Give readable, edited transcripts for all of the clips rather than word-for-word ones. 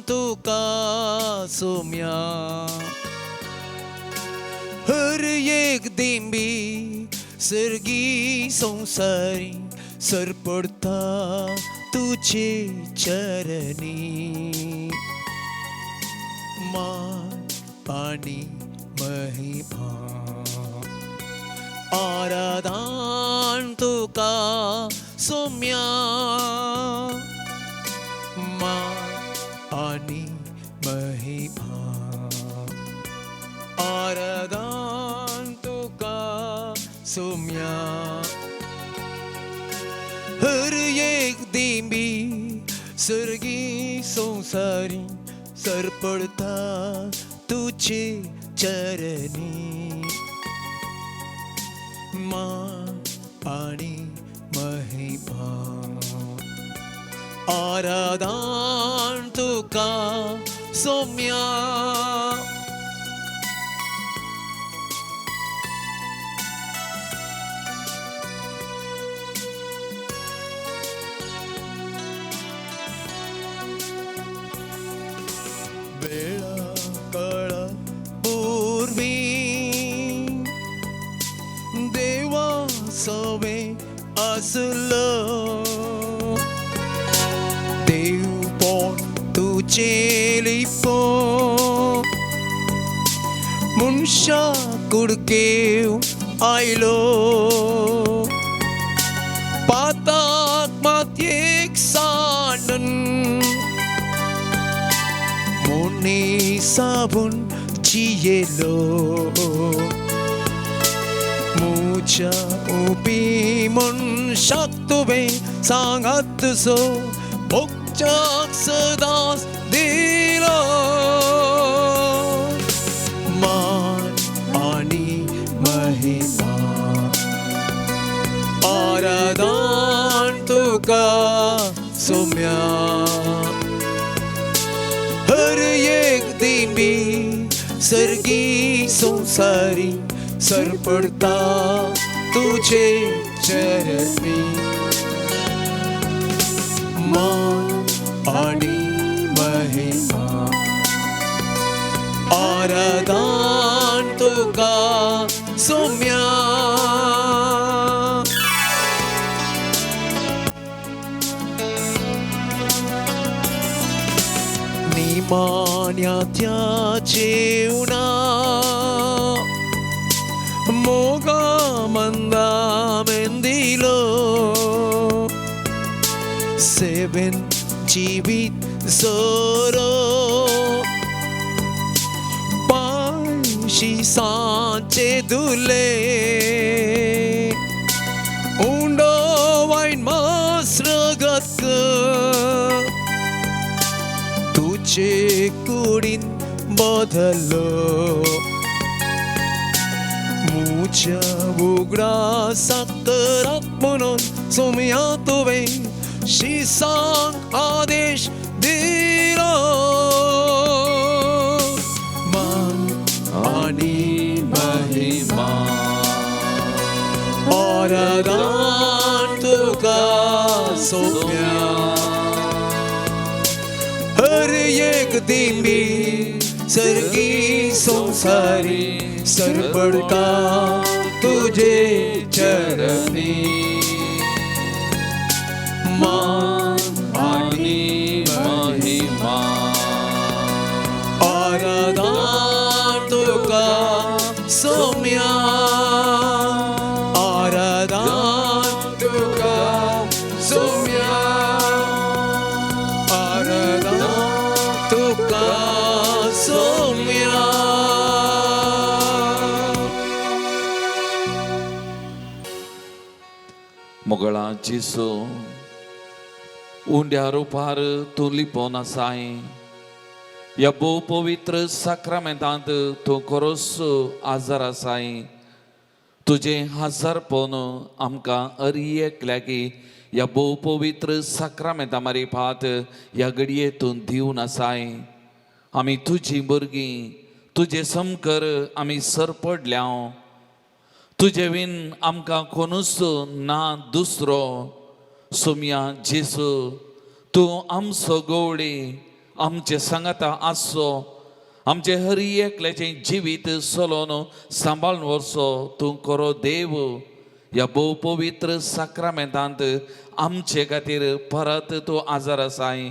तुका सोम्या हर एक दिंबी सर्गी संसारी सर पडता तुझे चरणी मान आणि महिमा आराधन तुका सोम्या मान आणि महिमा आराधन तुका सोम्या हर एक दिंबी सर्गी संसारी सर पडता तुझे चरणी मान आणि महिमा आराधन तुका सोम्या वेळा काळा पूर्वी देवा सवे असलं देव पण तुझे लिपो मुनशा कुडकेव आयलो पाताक मात्येक साणन मोने साबुन जियेलो मुझ्या उभी मनशाक तुवें सांगात सो मोक्षाक सदांच दिलो मान आणि महिमा आराधन तुका सोम्या हर एक दिंबी सर्गी संसारी सर पडता तुझे चरणी मान आणि महिमा आराधन तुका सोम्या निमान्याच्या जेवणा मोगा मंदा मेंदिलो सेवन जीवित सोरो पांशी सांचे दुले उंडो वाईन मास्रगत तुझे कुडीन बदलो मुझ्या उगडा साकराक म्हणून सोम्या तुवें शिसांक आदेश दिलो मान आणि महिमा आराधन तुका सोम्या हर एक दिंबी सर्गी संसारी सर पडता तुझे चरणी मान आणि महिमा आराधन तुका सोम्या आराधन तुका सोम्या आराधन तुका सोम्या मोगळा जेसू उंड्या रुपार तूं लिपोन आसाय ह्या भोव पवित्र साक्रामेंतांत तूं खरोच आजार आसाय तुजें आजारपण आमकां एकल्या की ह्या भोव पवित्र साक्रामेंता मारिफात ह्या घडयेंतून दिवन आसाय आमी तुजीं भुरगीं तुजे समकर आमी सरपडल्या तुजे विन आमकां कोणूच ना दुसरो सोम्या जेसू तूं आमचो गवळी आमचे सांगता आसो आमचे हर एकल्याचे जिवीत सोलोन सांबाळून वर्सो तूं करो देव ह्या भोव पवित्र साक्रामेंतांत आमचे खातीर परत तूं आजार आसाय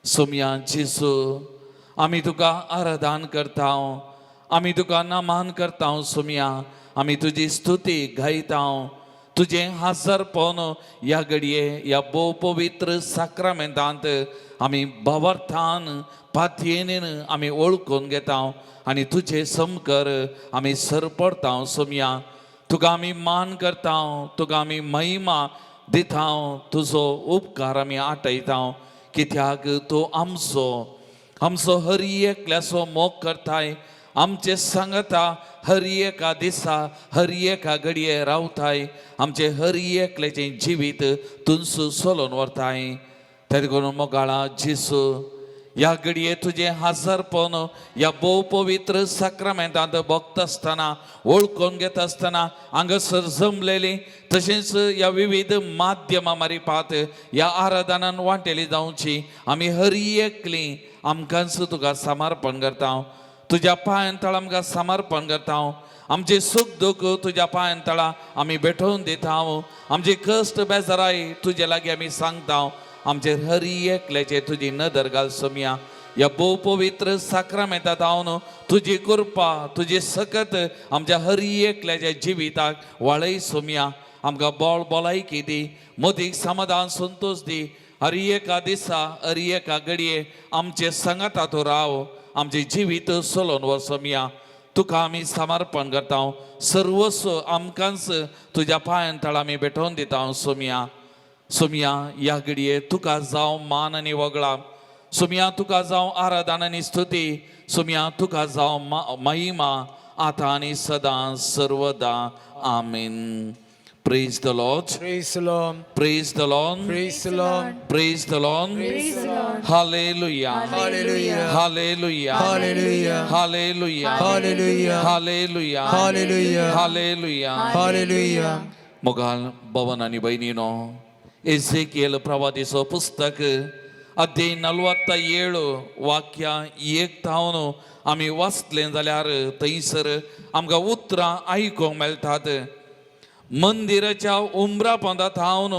सोमया जेसू आमी तुका आराधन करता आमी तुका नमान करता सोमया आमी तुजी स्तुती गायता तुझे हाजरपण ह्या घडये ह्या भोव पवित्र साक्रामेंतांत आमी भावार्थान पातयेन आमी ओळखून घेता आनी तुझे समकर आमी सरपडता सोमया तुका आमी मान करता तुका आमी महिमा दिता तुजो उपकार आमी आटयता कित्याक तूं आमचो हर एकल्याचो मोग करताय आमचे सांगता हर एका दिसा हर एका घडये रावताय आमचे हर एकल्याचे जिवीत तुनसू सोलोन व्हरताय तेद करून मोगाळा जेसू ह्या घडये तुझे हाजरपण ह्या भोव पवित्र साक्रामेंतांत भोगत आसतना ओळखून घेत आसतना हांगासर जमलेली तशेंच ह्या विविध माध्यमां मारिपात ह्या आराधनान वांटेली जावची आमी हर एकली आमकांच तुका समर्पण करता तुज्या पांयांतळ आमकां समर्पण करता आमचे सुख दूख तुज्या पांयांतळ आमी भेटोवन दिता आमचे कश्ट बेजाराय तुजे लागीं आमी सांगता आमचे हर एकल्याचे तुजी नदर घाल सोमया ह्या भोव पवित्र साक्रामेंतांत हांव तुजी कृपा तुजी सकत आमच्या हर एकल्याच्या जिविताक वाळय सोमया आमकां बोळ भलायकी दी मदीक समाधान संतोष दी हर एका दिसा हर एका घडये आमचे सांगाता तूं राव आमचे जिवीत सोलोन वर सोमया तुका आमी समर्पण करता सर्वस्व आमकांच तुज्या पांयांतळ आमी भेटोवन दिता सोमया सोमया ह्या घडये तुका जावं मान आनी वगळा सोमया तुका जावं आराधना आनी स्तुती सोमया तुका जावं महिमा आतां आनी सदां सर्वदा आमीन Praise the Lord. Praise the Lord. Praise the Lord. Praise the Lord. Praise the Lord. Praise the Lord. Hallelujah. Hallelujah. Hallelujah. Hallelujah. Hallelujah. Hallelujah. Hallelujah. Hallelujah. Hallelujah. Hallelujah. मोगाल भवन आनी बहिणीनो एझेकिएल प्रवादीचो पुस्तक अध्याय 47 वाक्या 1 तावन आमी वाचले जाल्यार थंयसर आमकां उतरां आयकूंक मेळटात मंदिराच्या उंबरापंदांत हांव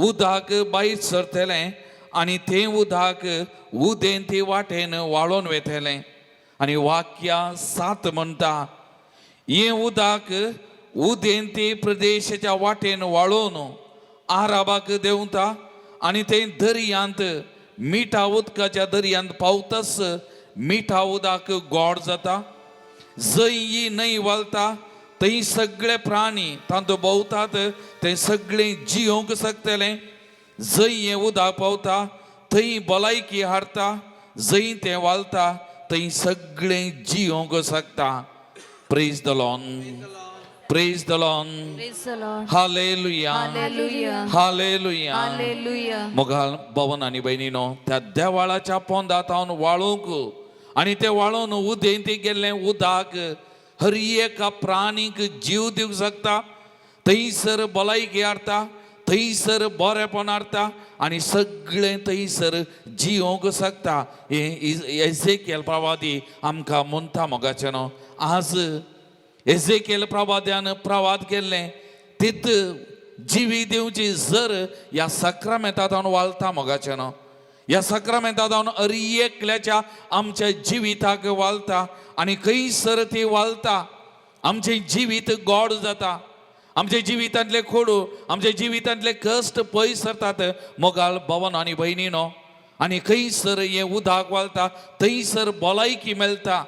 उदक भायर सरतलें आनी तें उदक उदेंती वाटेन वाळोन वेतलें आनी वाक्या 7 म्हणटा हें उदक उदेंती प्रदेशाच्या वाटेन वाळोवन आराबाक देंवता आनी तें दर्यांत मिठा उदकाच्या दर्यांत पावतस मिठा उदक गोड जाता जंय ही न्हंय वळटा थंय सगळे प्राणी तांतूं भोंवतात ते सगळे जियोंक शकतले जंय हें उदक पावता थंय भलायकी हाडटा जंय तें वालता थंय सगळे जियोंक शकता praise the Lord Praise the Lord. Praise the Lord. Hallelujah. Hallelujah. Hallelujah. Hallelujah. मोगाल भवन आनी बहिणीनो त्या देवाळाच्या पोंदात हांव वाळोवंक आनी ते वाळोवन उदेंती गेल्लें उदक हर एका प्राणीक जीव दिवंक शकता थंयसर भलायकी हाडटा थंयसर बरेपण हाडटा आनी सगळें थंयसर जियोंक शकता हें एझेकिएल प्रवादी आमकां म्हणटा मोगाचें न्हू आज एझेकिएल प्रवाद्यान प्रवाद केल्लें तीत जिवी दिवची जर ह्या सक्रामेंतांत हांव वालता मोगाचें न्हू ह्या सक्रामेंतांत हांव हर एकल्याच्या आमच्या जिविताक वालता आनी खंयसर ती वालता आमचें जिवीत गोड जाता आमच्या जिवितांतले खोडू आमच्या जिवितांतले कश्ट पयस सरतात मोगाल भवन आनी भयणीनो आनी खंयसर हें उदक वालता थंयसर भलायकी मेळटा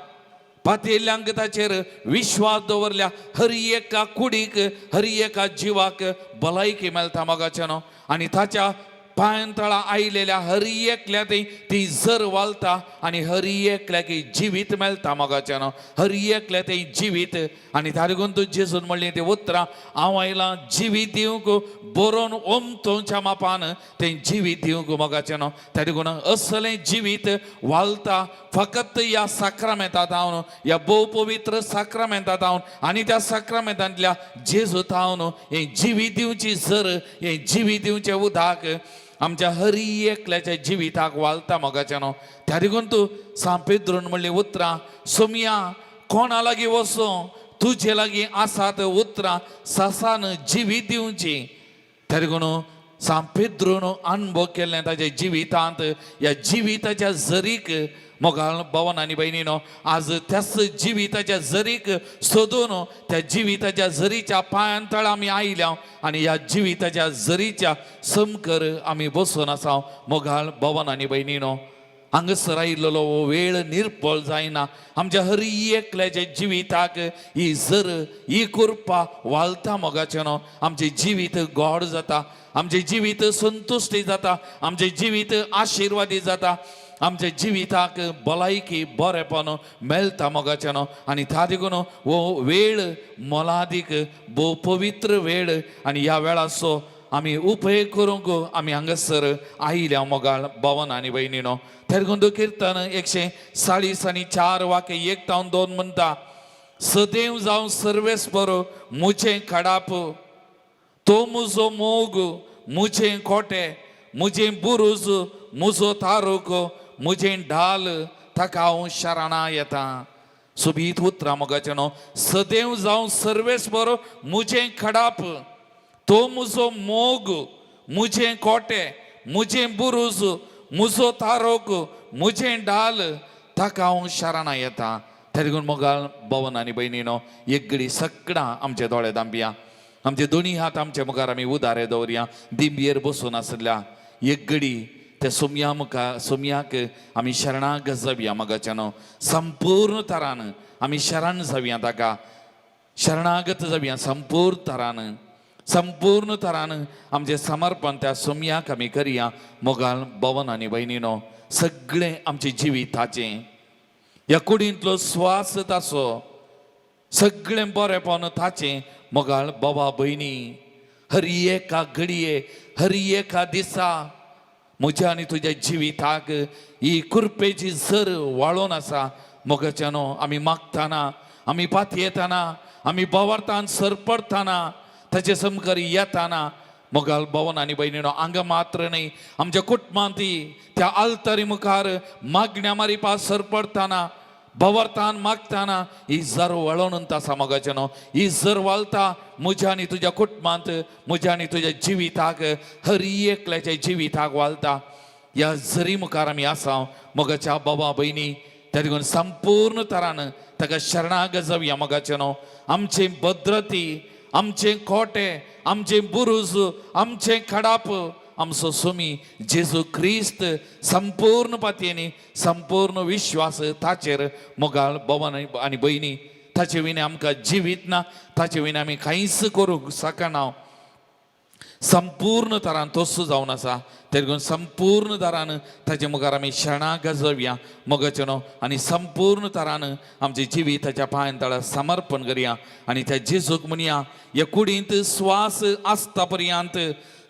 पातेल्यांक ताचेर विश्वास दवरल्या हर एका कुडीक हर एका जिवाक भलायकी मेळटा मोगाचें न्हू आनी ताच्या पांयांतळा आयलेल्या हर एकल्याक ती जर वालता आनी हर एकल्याक जिवीत मेळटा मोगाचें न्हू हर एकल्या तें जिवीत आनी तारगून तूं जेजून म्हणलें तें उतरां हांव आयलां जिवीत दिवंक बरोवन ओमतोच्या मापान तें जिवीत दिवंक मोगाचें न्हू तारगून असलें जिवीत वालता फकत ह्या साक्रामेंतांत हांव ह्या भोव पवित्र साक्रामेंतांत हांव आनी त्या साक्रामेंतांतल्या जेजूत हांव हें जिवीत दिवची जर हें जिवीत दिवचें उदक आमच्या हर एकल्याच्या जिविताक वालता मोगाचें न्हू त्या देखून सांपेद्रून म्हणले उतरां सोमया कोणा लागीं वचो तुजे लागीं आसात उतरां सासान जिवीत दिवची. त्या देखून सांपेद्रून अनुभव केल्लें ताच्या जिवितांत ह्या जिविताच्या जरीक मोगाळ भवन आनी भयणीनो आज त्याच जिविताच्या जरीक सोदून त्या जिविताच्या जरीच्या पांयां आमी आयल्या आनी ह्या जिविताच्या जरीच्या समकर आमी बसून आसा मोगाळ भवन आनी भयणीनो. हांगसर आयिल्लो हो वेळ निर्पळ जायना. आमच्या हर एकल्याच्या जिविताक ही जर ही कुरपा वालता मोगाचें न्हू. आमचें जिवीत गोड जाता, आमचें जिवीत संतुश्टी जाता, आमचें जिवीत आशिर्वादी जाता, आमच्या जिविताक भलायकी बरेपण मेळटा मोगाचें न्हू. आनी त्या देखून हो वेळ मोलादीक भोव पवित्र वेळ आनी ह्या वेळाचो आमी उपेग करूंक आमी हांगासर आयल्या मोगाळ भवन आनी भयणीनो. त्या देखून किर्तन 140 वाक्य 1-2 म्हणटा सदैव जावं सर्वेस्पर मुझें खडाप तो मुजो मोग मुझें कोटे मुझें बुरूज मुजो तारूक मुझें ढाल ताका हांव शरणा येता. सोबीत उतरां मोगाचें न्हू. सदैव जावं सर्वेस्पर मुझें खडाप तो मुजो मोग मुझें कोटे मुझें बुरूज मुजो तारोक मुझें ढाल ताका हांव शरणा येता. त्या देखून मोगाळ भवन आनी भयणीनो एक घडी सगळां आमचे दोळे धांपया. आमचे दोनी हात आमच्या मुखार आमी उदारे दवरया. दिंबयेर बसून आसल्या एक घडी त्या सोमयाक आमी शरणाक जावया मोगाचें न्हू. संपूर्ण तरान आमी शरण जावया ताका शरणागत जावया संपूर्ण तरान आमचें समर्पण त्या सोमयाक आमी करया मोगाळ भवन आनी भयणीनो. सगळें आमचें जिविताचें ह्या कुडींतलो स्वास ताचो सगळें बरेपण ताचें मोगाळ भावा भयणी हर एका घडये हर एका दिसा म्हज्या आनी तुज्या जिविताक ही कुरपेची जर वाळून आसा मोगाचें न्हू. आमी मागतना आमी पातयेतना आमी भोंवतान सरपडतना ताचे समकर येताना मोगाळ भवन आनी भयणीनो हांगा मात्र न्ही आमच्या कुटुंबांती त्या आल्तारी मुखार मागण्या मारिपा सरपडताना भोंवतान मागताना ही जर वळोवन आसा मोगाचें न्हू. ही जर वळता म्हज्या आनी तुज्या कुटुंबांत म्हज्या आनी तुज्या जिविताक हर एकल्याच्या जिविताक वालता. ह्या जरी मुखार आमी आसा मोगाच्या बाबा भयणी त्या देखून संपूर्ण तरान ताका शरणाग जावया मोगाचें न्हू. आमची भद्रती आमचें कोटे आमचें बुरूज आमचें खडाप आमचो सोमी जेजू क्रिस्त संपूर्ण पातयेनी संपूर्ण विश्वास ताचेर मोगाळ भवन आनी भयणी ताचे विना आमकां जिवीत ना. ताचे विना आमी कांयच करूंक शकना. संपूर्ण तरान तोच जावन आसा. ते देखून संपूर्ण तरान ताचे मुखार आमी शरणाक जावया मोगाचें न्हू. आनी संपूर्ण तरान आमचे जिवीत ताच्या पांयां समर्पण करया आनी त्या जेजूक म्हणया ह्या कुडींत स्वास आसता पर्यंत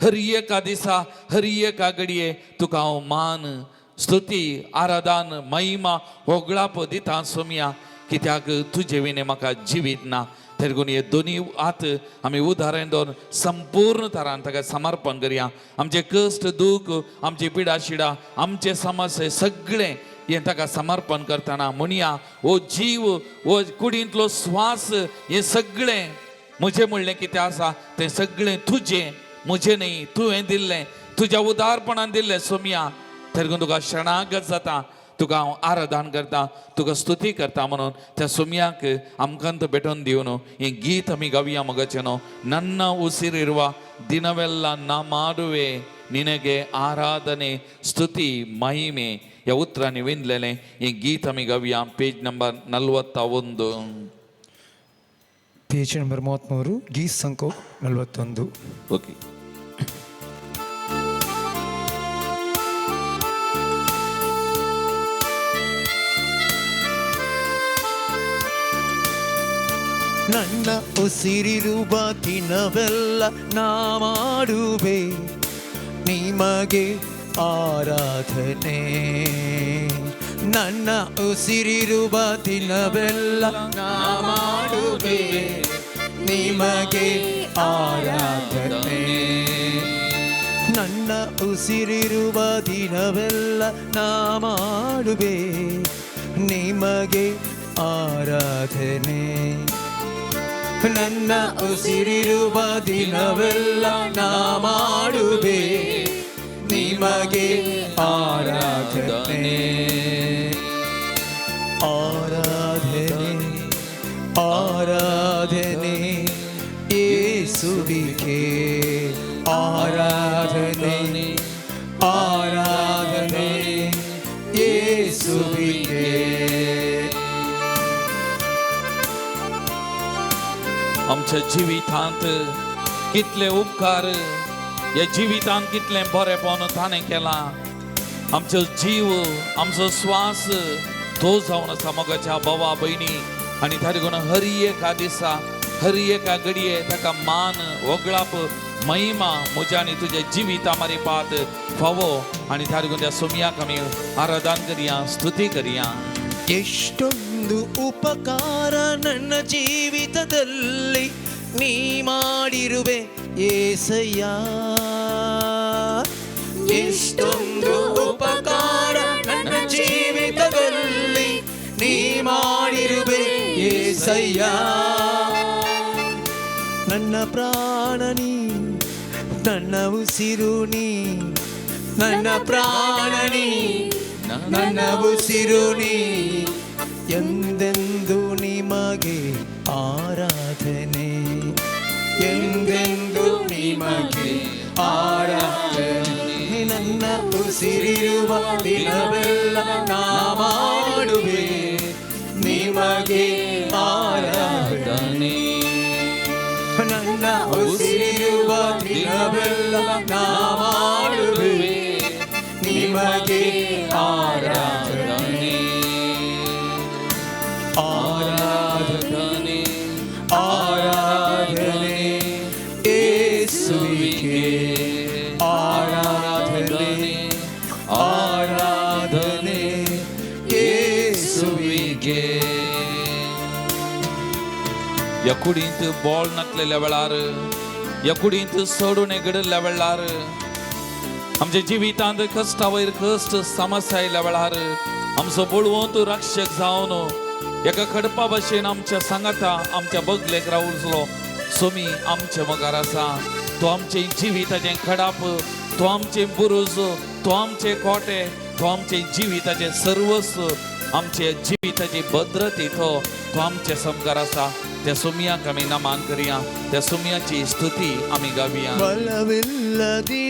हर एका दिसा हर एका घडये तुका हांव मान स्तुती आराधन महिमा होगळाप दिता सोमया कित्याक तुजे विने म्हाका जिवीत ना. ते देखून हे दोनी हात आमी उदाहरण दवन संपूर्ण तरान ताका समर्पण करया. आमचे कश्ट दूख आमची पिडा शिडा आमचे समस्या सगळें हे ताका समर्पण करतना म्हणया हो जीव हो कुडींतलो स्वास हे सगळें म्हजें म्हणलें कितें आसा तें सगळें तुजें म्हजें न्ही. तुवें दिल्लें तुज्या उदारपणान दिल्लें सोमया. ते देखून तुका शरणागत जाता तुका हांव आराधन करता तुका स्तुती करता म्हणून त्या सोमयाक आमकांत भेटोवन दिवन हें गीत आमी गावया मोगाचें न्हू. नन्न उसिरिರುವ ದಿನವೆಲ್ಲ ನಾ ಮಾಡುವೆ ನಿನಗೆ ಆರಾಧನೆ ಸ್ತುತಿ ಮಹಿಮೆ ह्या उतरांनी विणलेलें हें गीत आमी गावया. Page number 41. ಪೇಜ್ ನಂಬರ್ 33 ಗೀತ್ ಸಂಖ್ಯೆ 41. ಓಕೆ. ನನ್ನ ಉಸಿರಿರುವ ದಿನವೆಲ್ಲ ನಾ ಮಾಡುವೆ ನಿಮಗೆ ಆರಾಧನೆ. ನನ್ನ ಉಸಿರಿರುವ ದಿನವೆಲ್ಲ ನಾ ಮಾಡುವೆ ನಿಮಗೆ ಆರಾಧನೆ. ನನ್ನ ಉಸಿರಿರುವ ದಿನವೆಲ್ಲ ನಾ ಮಾಡುವೆ ನಿಮಗೆ ಆರಾಧನೆ. ನನ್ನ ಉಸಿರಿರುವ ದಿನವೆಲ್ಲ ನಾ ಮಾಡುವೆ ನಿಮಗೆ ಆರಾಧನೆ. ಆರಾಧನೆ ಆರಾಧನೆ ಯೇಸುವಿಗೆ ಆರಾಧನೆ ಆರಾಧನೆ ಯೇಸುವಿಗೆ. आमच्या जिवितांत कितले उपकार, या जिवितांत कितले बरेपण ताणें केलां. आमचो जीव आमचो श्वास तो जावन आसा मोगाच्या भावा भयणी, आनी तारी कोण हर एका दिसा हर एका घडये ताका मान वगळाप महिमा म्हज्या आनी तुज्या जिविता मारी पात फावो. आनी तारी कोण त्या सोमयाक आमी आराधन करया, स्तुती करया. ಎಷ್ಟೊಂದು ಉಪಕಾರ ನನ್ನ ಜೀವಿತದಲ್ಲಿ ನೀ ಮಾಡಿರುವೆ ಏಸಯ್ಯ. ಎಷ್ಟೊಂದು ಉಪಕಾರ ನನ್ನ ಜೀವಿತದಲ್ಲಿ ನೀ ಮಾಡಿರುವೆ ಏಸಯ್ಯ. ನನ್ನ ಪ್ರಾಣ ನೀ, ನನ್ನ ಉಸಿರು ನೀ, ನನ್ನ ಪ್ರಾಣ ನೀ, ನನ್ನ ಉಸಿರು ನೀ. ಎಂದೆಂದು ನಿಮಗೆ ಆರಾಧನೆ, ಎಂದೆಂದು ನಿಮಗೆ ಆರಾಧನೆ. ನನ್ನ ಉಸಿರಿರುವ ದಿನವೆಲ್ಲ ನಾ ಮಾಡುವೆ ನಿಮಗೆ ಆರಾಧನೆ. ನನ್ನ ಉಸಿರಿರುವ ದಿನವೆಲ್ಲ ನಾ ಮಾಡುವೆ ನಿಮಗೆ ಆರಾಧನೆ. ಆರಾಧನೆ ಆರಾಧನೆ ಯೇಸುವಿಗೆ ಆರಾಧನೆ ಆರಾಧನೆ ಯೇಸುವಿಗೆ. या कुडींत बॉल नासलेल्या वेळार, या कुडींत सोडून घडल्या वेळार, आमच्या जिवितांत कश्टा वयर कश्ट समस्या आयल्या वेळार आमचो बळवंत रक्षक जावन एका खडपा भाशेन आमच्या सांगाता आमच्या बगलेक रावलो सोमी आमच्या मगार आसा. तो आमचे जिविताचें खडाप, तो आमचे बुरूज, तो आमचे कोटे, तो आमचे जिविताचे सर्वस्व, आमचे जिविताची भद्रती तो आमचे समकार आसा. त्या सोमयाक आमी नमान करिया, त्या सोमयाची स्तुती आमी गाविया. ಬಲವಿಲ್ಲದಿರುವಾಗ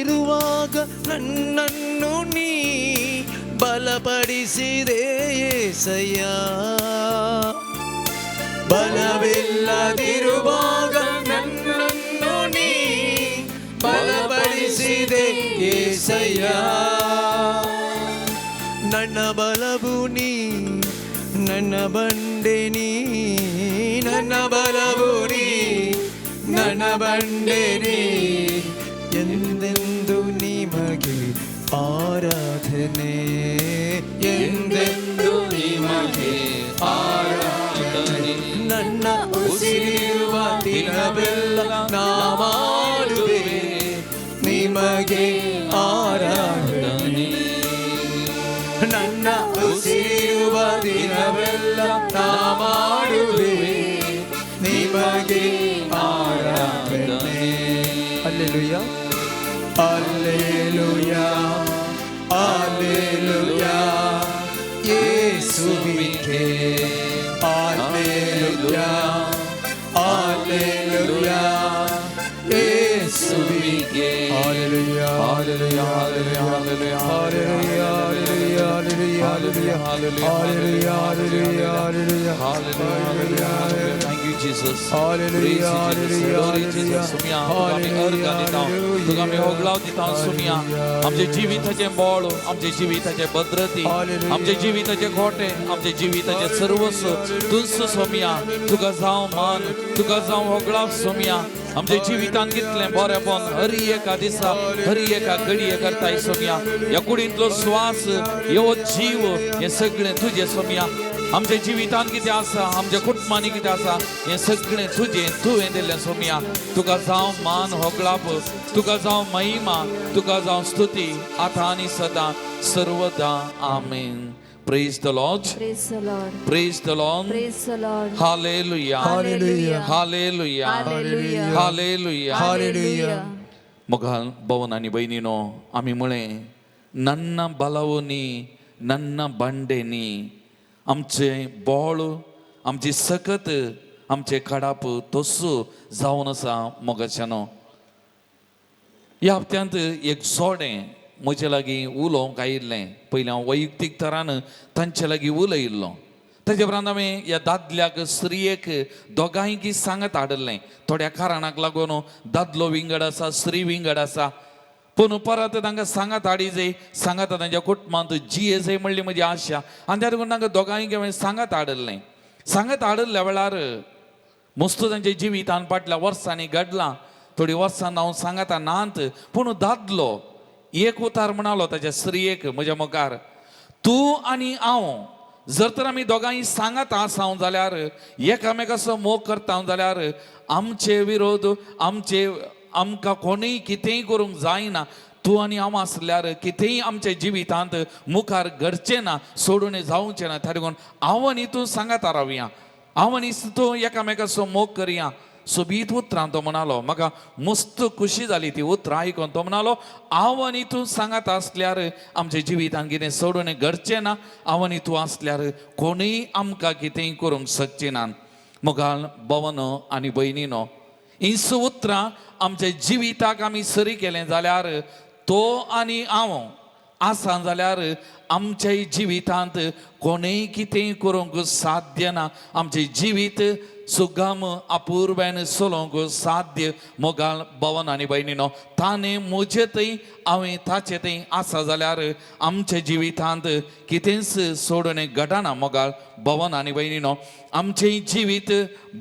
ನನ್ನನ್ನು ನೀ ಬಲಪಡಿಸಿದೆ యేసయ్ಯ. ಬಲವಿಲ್ಲದಿರುವಾಗ ನನ್ನನ್ನು ನೀ ಬಲಪಡಿಸಿದೆ యేసయ్య. ನನ್ನ ಬಲವು ನೀ, ನನ್ನ ಬಂಡೆ ನೀ, ನನ್ನ ಬಲವು ನೀ, ನನ್ನ ಬಂಡೆ ನೀ. ಎಂದೆಂದು ನಿಮಗೆ ಆರಾಧನೆ, ಎಂದೆಂದು ನಿಮಗೆ ಆರಾಧನೆ. ನನ್ನ ಉಸಿರಿರುವ ದಿನವೆಲ್ಲ ನಾ ಮಾಡುವೆ ನಿಮಗೆ ಆರಾಧನೆ. ನನ್ನ ಉಸಿರಿರುವ ದಿನವೆಲ್ಲ ನಾ ಮಾಡುವೆ ನಿಮಗೆ ಆರಾಧನೆ. ಹಲ್ಲೆಲೂಯಾ ಹಲ್ಲೆಲೂಯಾ ಹಲ್ಲೆಲೂಯಾ ಯೇಸುವಿಗೆ ಹಲ್ಲೆಲೂಯಾ ಹಲ್ಲೆಲೂಯಾ ಯೇಸುವಿಗೆ hallelujah hallelujah hallelujah hallelujah hallelujah hallelujah hallelujah hallelujah hallelujah hallelujah hallelujah hallelujah. Thank you Jesus. Hallelujah hallelujah तुका आमी होगलाव दिता सुनिया. आमचे जिविताचे बळ, आमचे जिविताचे भद्रती, आमचे जिविताचे खोटे, आमचे जिविताचे सर्वस्व तुझ सोमिया. तुका जावं मान, तुका जावं होगलाव सोमिया. आमच्या जिवितांत कितले बरेपण हर एका दिसा हर एका घडये करताय सोमिया. ह्या कुडींतलो श्वास, ह्यो जीव, हे सगळें तुझे सोमिया. आमच्या जिवितान कितें आसा आमच्या कुटुंबांनी कितें आसा हें सगळें तुजें तुवें दिल्लें सोम्या तुका जावं मान होगळाप तुका जावं महिमा तुका जावं स्तुती आतां आनी सदां सर्वदा आमेन. Praise the Lord. Praise the Lord. Praise the Lord. Praise the Lord. Hallelujah. Hallelujah. Hallelujah. Hallelujah. Hallelujah. Hallelujah. मग भवन आणि बहिणीनो आम्ही म्हळे नन्न बलवनी नन्न बंडेनी आमचे बोळ आमची सकत आमचे खडाप तोसू जावन आसा मोगाच्यानो. ह्या हप्त्यांत एक जोडें म्हजे लागीं उलोवंक आयिल्लें. पयलीं हांव वैयक्तीक तरान तांचे लागीं उलयिल्लो. ताचे उपरांत हांवें ह्या दादल्याक स्त्रियेक दोगांयकी सांगत हाडलें. थोड्या कारणाक लागून दादलो विंगड आसा स्त्री विंगड आसा पूण परत तांकां सांगत हाडी जाय सांगत तांच्या कुटुंबांत जिये जाय म्हणली म्हजी आशा आनी त्या लागून तांकां दोगांयकी हांवें सांगत हाडलें. सांगत हाडल्या वेळार मस्त तांच्या जिवितान फाटल्या वर्सांनी घडलां. थोडीं वर्सां हांव सांगता नात पूण दादलो एक उतार म्हणालो ताच्या स्त्रियेक म्हज्या मुखार तूं आनी हांव जर तर आमी दोगांय सांगत आसां जाल्यार एकामेकाचो मोग करता जाल्यार आमचे विरोध आमकां कोणूय कितेंय करूंक जायना. तूं आनी हांव आसल्यार कितेंय आमच्या जिवितांत मुखार घडचें ना सोडून जावचें ना. त्या लागून हांव आनी तूं सांगत रावया हांव आनी तूं एकामेकाचो मोग करया. सोबीत उतरां तो म्हणालो. म्हाका मस्त खुशी जाली ती उतरां आयकून. तो म्हणालो हांव आनी तूं सांगत आसल्यार आमच्या जिवितांत कितें सोडून घडचें ना. हांव आनी तूं आसल्यार कोणूय आमकां कितेंय करूंक शकचें ना. मुगाल भवन आनी भयणीनो हीं उतरां आमच्या जिविताक आमी सरी केलें जाल्यार तो आनी हांव आसा जाल्यार आमच्या जिवितांत कोणूय कितेंय करूंक साध्य ना. आमचें जिवीत सुगम अपूर्वेन चलोवंक साध्य. मोगाल भवन आनी भयणीनो ताणें म्हजे थंय हांवें ताचे थंय आसा जाल्यार आमच्या जिवितांत कितेंच सोडून घडना. मोगाल भवन आनी भयणीनो आमचें जिवीत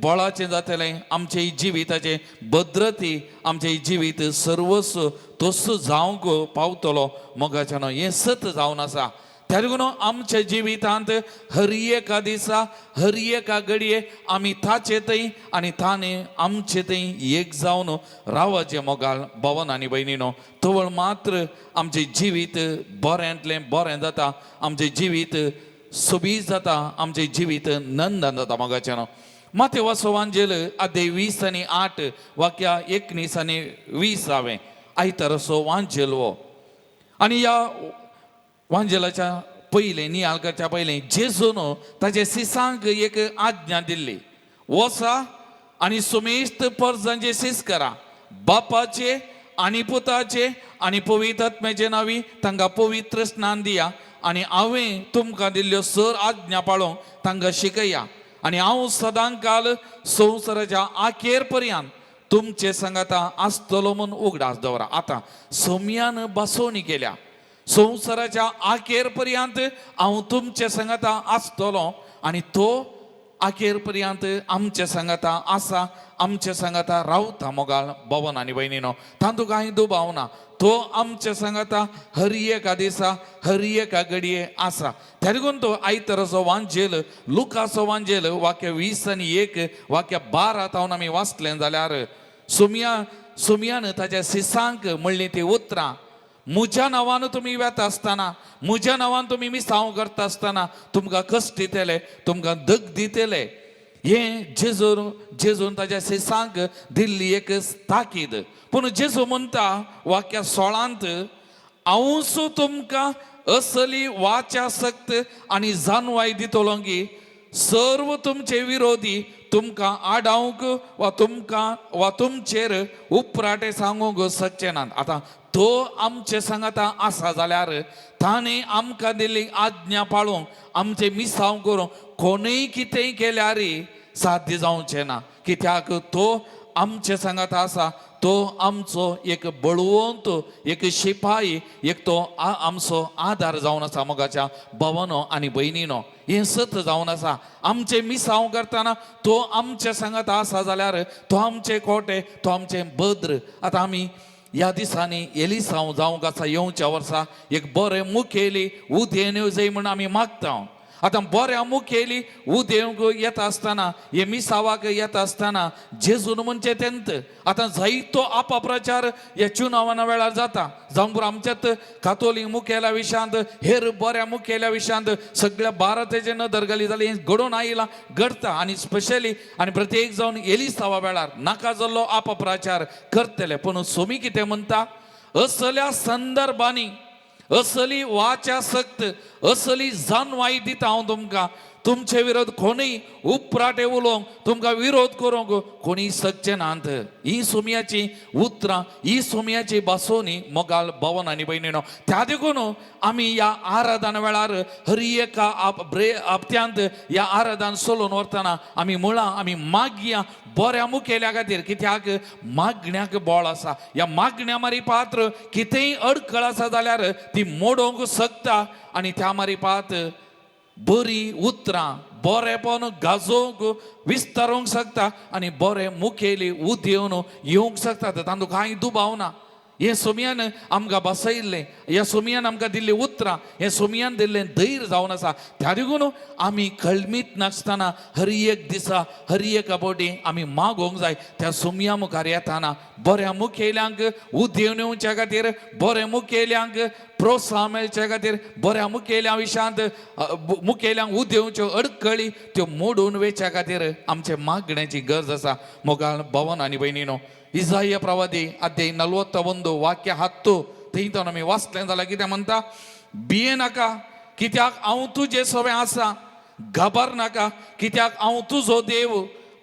बळाचें जातलें आमचे जिविताचें भद्रती आमचें जिवीत सर्वस्व तसो जावंक पावतलो. मोगाच्यानो हें सत जावन आसा. त्या लागून आमच्या जिवितांत हर एका दिसा हर एका घडये आमी ताचे थंय आनी ताणें आमचे थंय एक जावन रावचें. मोगाल भवन आनी भयणीनो तवळ मात्र आमचें जिवीत बऱ्यांतलें बरें जाता. आमचें जिवीत सोबीत जाता. आमचें जिवीत नंदन जाता. मोगाच्यानो माथ्यो वाचोवांजेल अध्याय 20 आनी 8 वाक्या 19 आनी 20 हांवें आयतारचो वांजेल वो. आनी ह्या वांजेलाच्या पयलें नियाळ करच्या पयलें जेजून ताचे सिसांक एक आज्ञा दिल्ली. वचा आनी सुमेस्त परजांचे सीस करा. बापाचे आनी पुताचे आनी पवित्र आत्म्याचे नांवी तांकां पवित्र स्नान दिया आनी हांवें तुमकां दिल्ल्यो सर आज्ञा पाळोवंक तांकां शिकया. आनी हांव सदां काल संवसाराच्या आखेर पर्यंत तुमचे सांगाता आसतलो म्हूण उगडास दवरा. आतां सोम्यान बसोवणी केल्या संवसाराच्या आखेर पर्यंत हांव तुमचे सांगाता आसतलो आनी तो आखेर पर्यंत आमचे सांगाता आसा आमचे सांगाता रावता. मोगाल भवन आनी भयणीनो तातूंत कांय दुबाव ना. तो आमचे सांगाता हर एका दिसा हर एका घडये आसा. त्या लागून तो आयतारचो वांजेल लुकाचो वांजेल वाक्य 20 आनी 1 वाक्य 12 हांव आमी वाचलें जाल्यार सोम्यान ताच्या सिसांक म्हणली ती उतरां म्हज्या नांवान तुमी वेता आसतना म्हज्या नांवान तुमी मिसांव करता आसतना तुमकां कश्ट दितले तुमकां दग दितले. हें जेजून ताच्या सिसांक दिल्ली एक ताकीद. पूण जेजू म्हणटा वाक्या 16 हांवूच तुमकां असली वाचासक्त आनी जानवाय दितलो की सर्व तुमचे विरोधी तुमकां आडावंक वा तुमचेर उपराटे सांगूंक शकचे नात. आतां तो आमचे सांगाता आसा जाल्यार ताणें आमकां दिल्ली आज्ञा पाळूंक आमचे मिसांव करूंक कोणूय कितेंय केल्यार साध्य जावचें ना. कित्याक तो आमचे सांगाता आसा. तो आमचो एक बळवंत एक शिपाई एक तो आमचो आधार जावन आसा. मोगाच्या भवनो आनी भयणीनो हें सत जावन आसा. आमचे मिसांव करतना तो आमचे सांगाता आसा जाल्यार तो आमचे कोटे तो आमचें भद्र. आतां आमी ह्या दिसांनी एलिसांव जावंक आसा येवच्या वर्सा एक बरें मुखेली उदेन येवं जाय म्हूण आमी मागता. आता बऱ्या मुखेली उदेवंक येता आसतना हे मिसावाक येता आसतना जेजून म्हणजे तेंत आता जायतो अपप्रचार ह्या चुनावाना वेळार जाता जावंक पुरो आमच्यात कातोलीक मुखेल्या विशयांत हेर बऱ्या मुखेल्या विशयांत सगळ्या भारताचे नदर घाली जाली हें घडोवन आयलां घडता आनी स्पेशली आनी प्रत्येक जावन एलिसावा वेळार नाका जाल्लो अपप्रचार करतले पूण सोमी कितें म्हणटा असल्या संदर्भांनी असली वाचा सक्त असली जानवाई दिता हांव तुमकां तुमचे विरोध कोणीय उपराटे उलोवंक तुमकां विरोध करूंक कोणी सकचे नात ही सोमयाची उतरां ही सोमयाची बासोनी मोगाल भवन आनी भयणीनो त्या देखून आमी ह्या आराधना वेळार हर एका आपत्यांत ह्या आराधना सोलोवन व्हरतना आमी मुळां आमी मागया बऱ्या मुखेल्या खातीर कित्याक मागण्याक बळ आसा ह्या मागण्या मारी पात्र कितेंय अडखळ आसा जाल्यार ती मोडोवंक शकता आनी त्या मारी पात बरी उतरां बरेपण गाजोवंक विस्तारूंक शकता आनी बरे मुखेली उदेवन येवंक शकता तातूंत कांय दुबाव ना हे सोमयान आमकां बसयल्लें ह्या सोमयान आमकां दिल्लीं उतरां हे सोमयान दिल्लें धैर्य जावन आसा त्या देखून आमी कळमीत नासतना हर एक दिसा हर एका फावटी आमी मागोवंक जाय त्या सोमया मुखार येताना बऱ्या मुखेल्यांक उदेवन येवच्या खातीर बऱ्या मुखेल्यांक प्रोत्साहन मेळच्या खातीर बऱ्या मुखेल्या विशयांत मुखेल्यांक उदेवच्यो अडखळी त्यो मोडून वेच्या खातीर आमचे मागण्याची गरज आसा मोगाळ भवन आनी भयणीनो इसाया प्रवादी अध्याय 41 वाक्य 7 थंयच्यान आमी वाचलें जाल्यार कितें म्हणटा भिये नाका कित्याक हांव तुजें सवें आसा घाबर नाका कित्याक हांव तुजो देव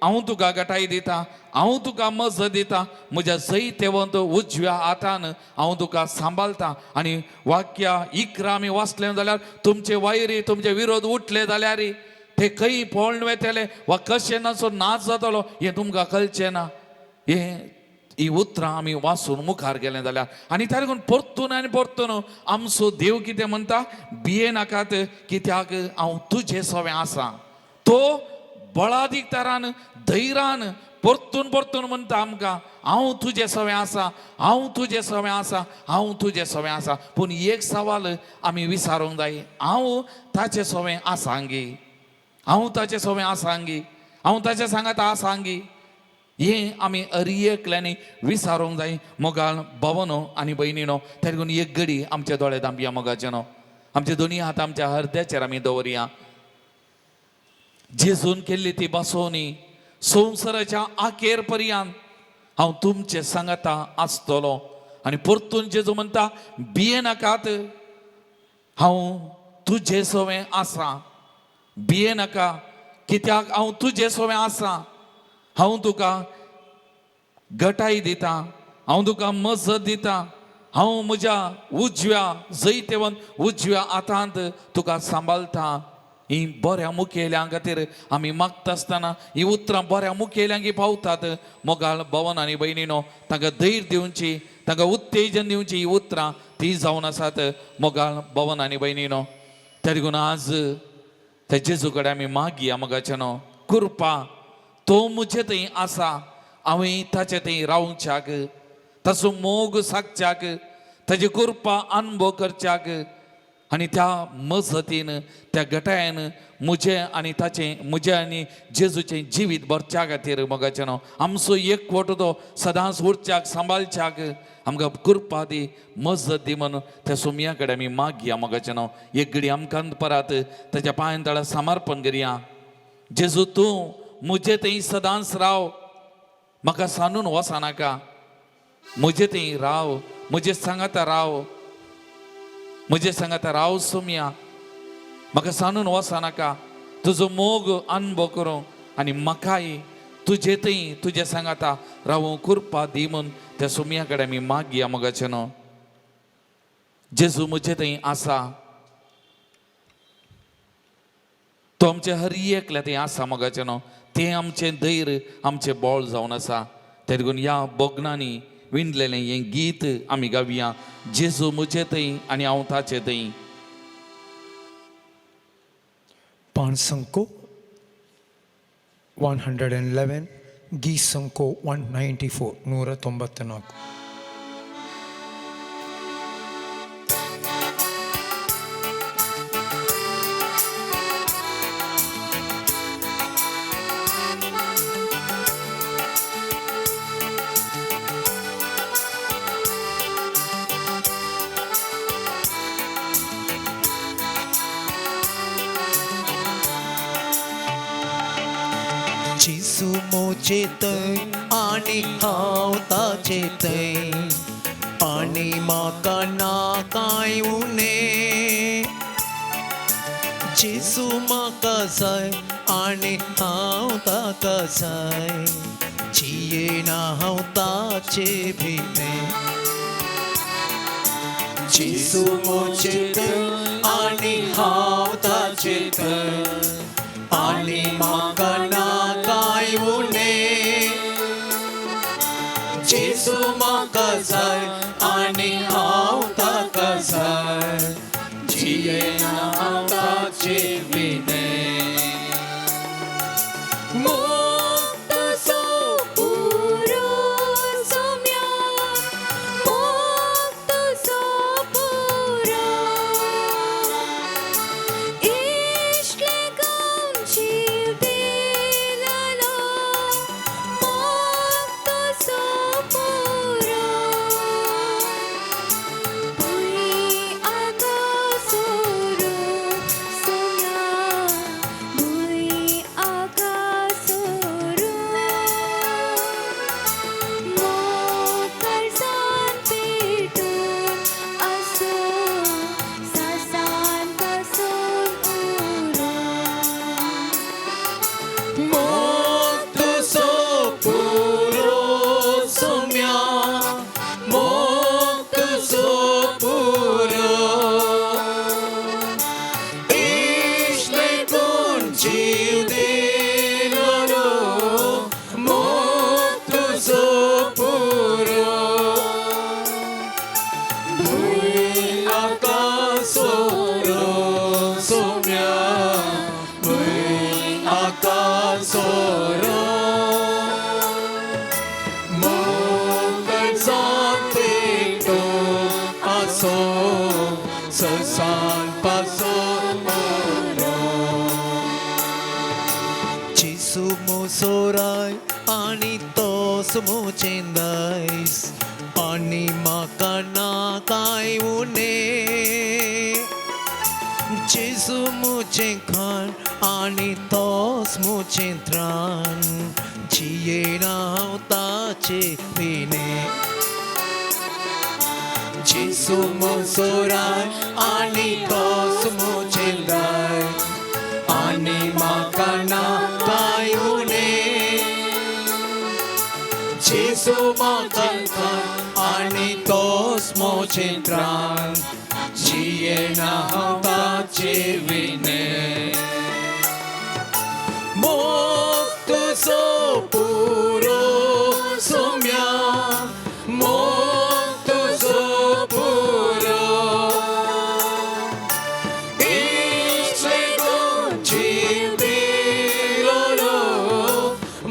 हांव तुका गटाय दिता हांव तुका मजत दिता म्हज्या जैतेवंत उजव्या हातान हांव तुका सांबाळटा आनी वाक्या 11 आमी वाचलें जाल्यार तुमचे वैरी तुमचे विरोध उठले जाल्यार ते खंय पळोवन वेतले वा कशें नसो नाच जातलो हें तुमकां कळचें ना हें ही उतरां आमी वाचून मुखार गेलें जाल्यार आनी त्या लागून परतून आनी परतून आमचो देव कितें म्हणटा भिये नाकात कित्याक हांव तुजें सवें आसा तो बळादीक तरान धैर्यान परतून परतून म्हणटा आमकां हांव तुजें सवें आसा हांव तुजें सवें आसा हांव तुजें सवें आसा पूण एक सवाल आमी विचारूंक जाय हांव ताचें सवें आसांगी हांव ताचें सवें आसांगी हांव ताचें सांगात आसांगी हें आमी एकल्यांनी विचारूंक जाय मोगाळ भवनो आनी भयणीनो त्या लागून एक घडी आमचे दोळे धांपया मोगाचे न्हू आमचे दोनी हात आमच्या हृदयाचेर आमी दवरया जेजून केल्ली ती बसोवणी संवसाराच्या आखेर पर्यंत हांव तुमचे सांगाता आसतलो आनी परतून जेजू म्हणटा भिये नाकात हांव तुजें सवें आसा भिये नाका कित्याक हांव तुजें सवें आसा हांव तुका गटाय दिता हांव तुका मजत दिता हांव म्हज्या उजव्या जैतेवंत उजव्या हातांत तुका सांबाळटा ही बऱ्या मुखेल्यां खातीर आमी मागता आसतना ही उतरां बऱ्या मुखेल्यांक पावतात मोगाळ भवन आनी भयणीनो तांकां धैर्य दिवची तांकां उत्तेजन दिवची ही उतरां ती जावन आसात मोगाळ भवन आनी भयणीनो त्या देखून आज त्या जेजू कडेन आमी मागया मोगाचे न्हू कृपा तो मुझे थंय आसा हांवें ताचे थंय रावच्याक ताचो मोग सागच्याक ताची कृपा अनुभव करच्याक आनी त्या मजतीन त्या गटायन म्हजें आनी ताचें म्हजें आनी जेजूचें जिवीत भरच्या खातीर मोगाचें न्हू आमचो एकवट तो सदांच उरच्याक सांबाळच्याक आमकां कृपा दी मजत दी म्हणून त्या सोमया कडेन आमी मागया मोगाचें न्हू एक घडी आमकां परत ताच्या पांयां तळा समर्पण करया जेजू तूं म्हजे थंय सदांच राव म्हाका सांडून वचनाका म्हजे थंय राव म्हजे सांगाता राव म्हजे सांगाता राव सोमया म्हाका सांडून वचनाका तुजो मोग अनुभव करूं आनी म्हाकाय तुजे थंय तुजे सांगाता रावूं कृपा दी म्हूण त्या सोमया कडेन आमी मागया मोगाचें न्हू जेजू म्हजे थंय आसा तो आमचे हर एकल्या थंय आसा मोगाचें न्हू तें आमचें धैर्य आमचें बळ जावन आसा त्या देखून ह्या बोगनांनी विणलेलें हें गीत आमी गावया जेजू म्हजे थंय आनी हांव ताचे थंय पाण संको 111 गीत संको 194 194 ी जेसू मोचे थंय आनी हांव ताचे थंय आनी म्हाका ना कांय उणें जेसू म्हाका जाय आनी हांव ताका जाय जियेना हांव ताचे भितर जेसू मोचे थंय आनी हांव ताचे थंय आनी म्हाका ना कांय उणें जेसू म्हाका जाय आनी हांव ताका जाय जियेना हांव ताचे विने मोक्त सो पुरो सोम्या मोक्त सो पुरो इश्ले गम जीव दिलो मोक्त सो पुरो भुई आगा सोरो सोम्या भुई आगा सोरो मोकर सान पेटून असो सासान पासून उरो मोक्त सो पुरो सोम्या मोक्त सो पुरो इश्ले कोण जीव दिलो मोक्त सो पुरो भुई आकाशोरो सोम्या भुई आकाशोरो मोकर सांपेटो आसो ससान पासो जेसू मोसोराय आनी तोस मोचेंदायस आनी म्हाका ना कांय उणें जेसू मुझें खान आनी तोस मुझें त्राण जियेना हांव ताचे विने जेसू मोसोराय आनी तोस मुझें दाय आनी म्हाका ना कांय उणें जेसू म्हाका खान आनी तोस मुझें त्राण जियेना हांव ताचे विने मोक्त सो पुरो सोम्या मोक्त सो पुरो इश्ले कोण जीव दिलो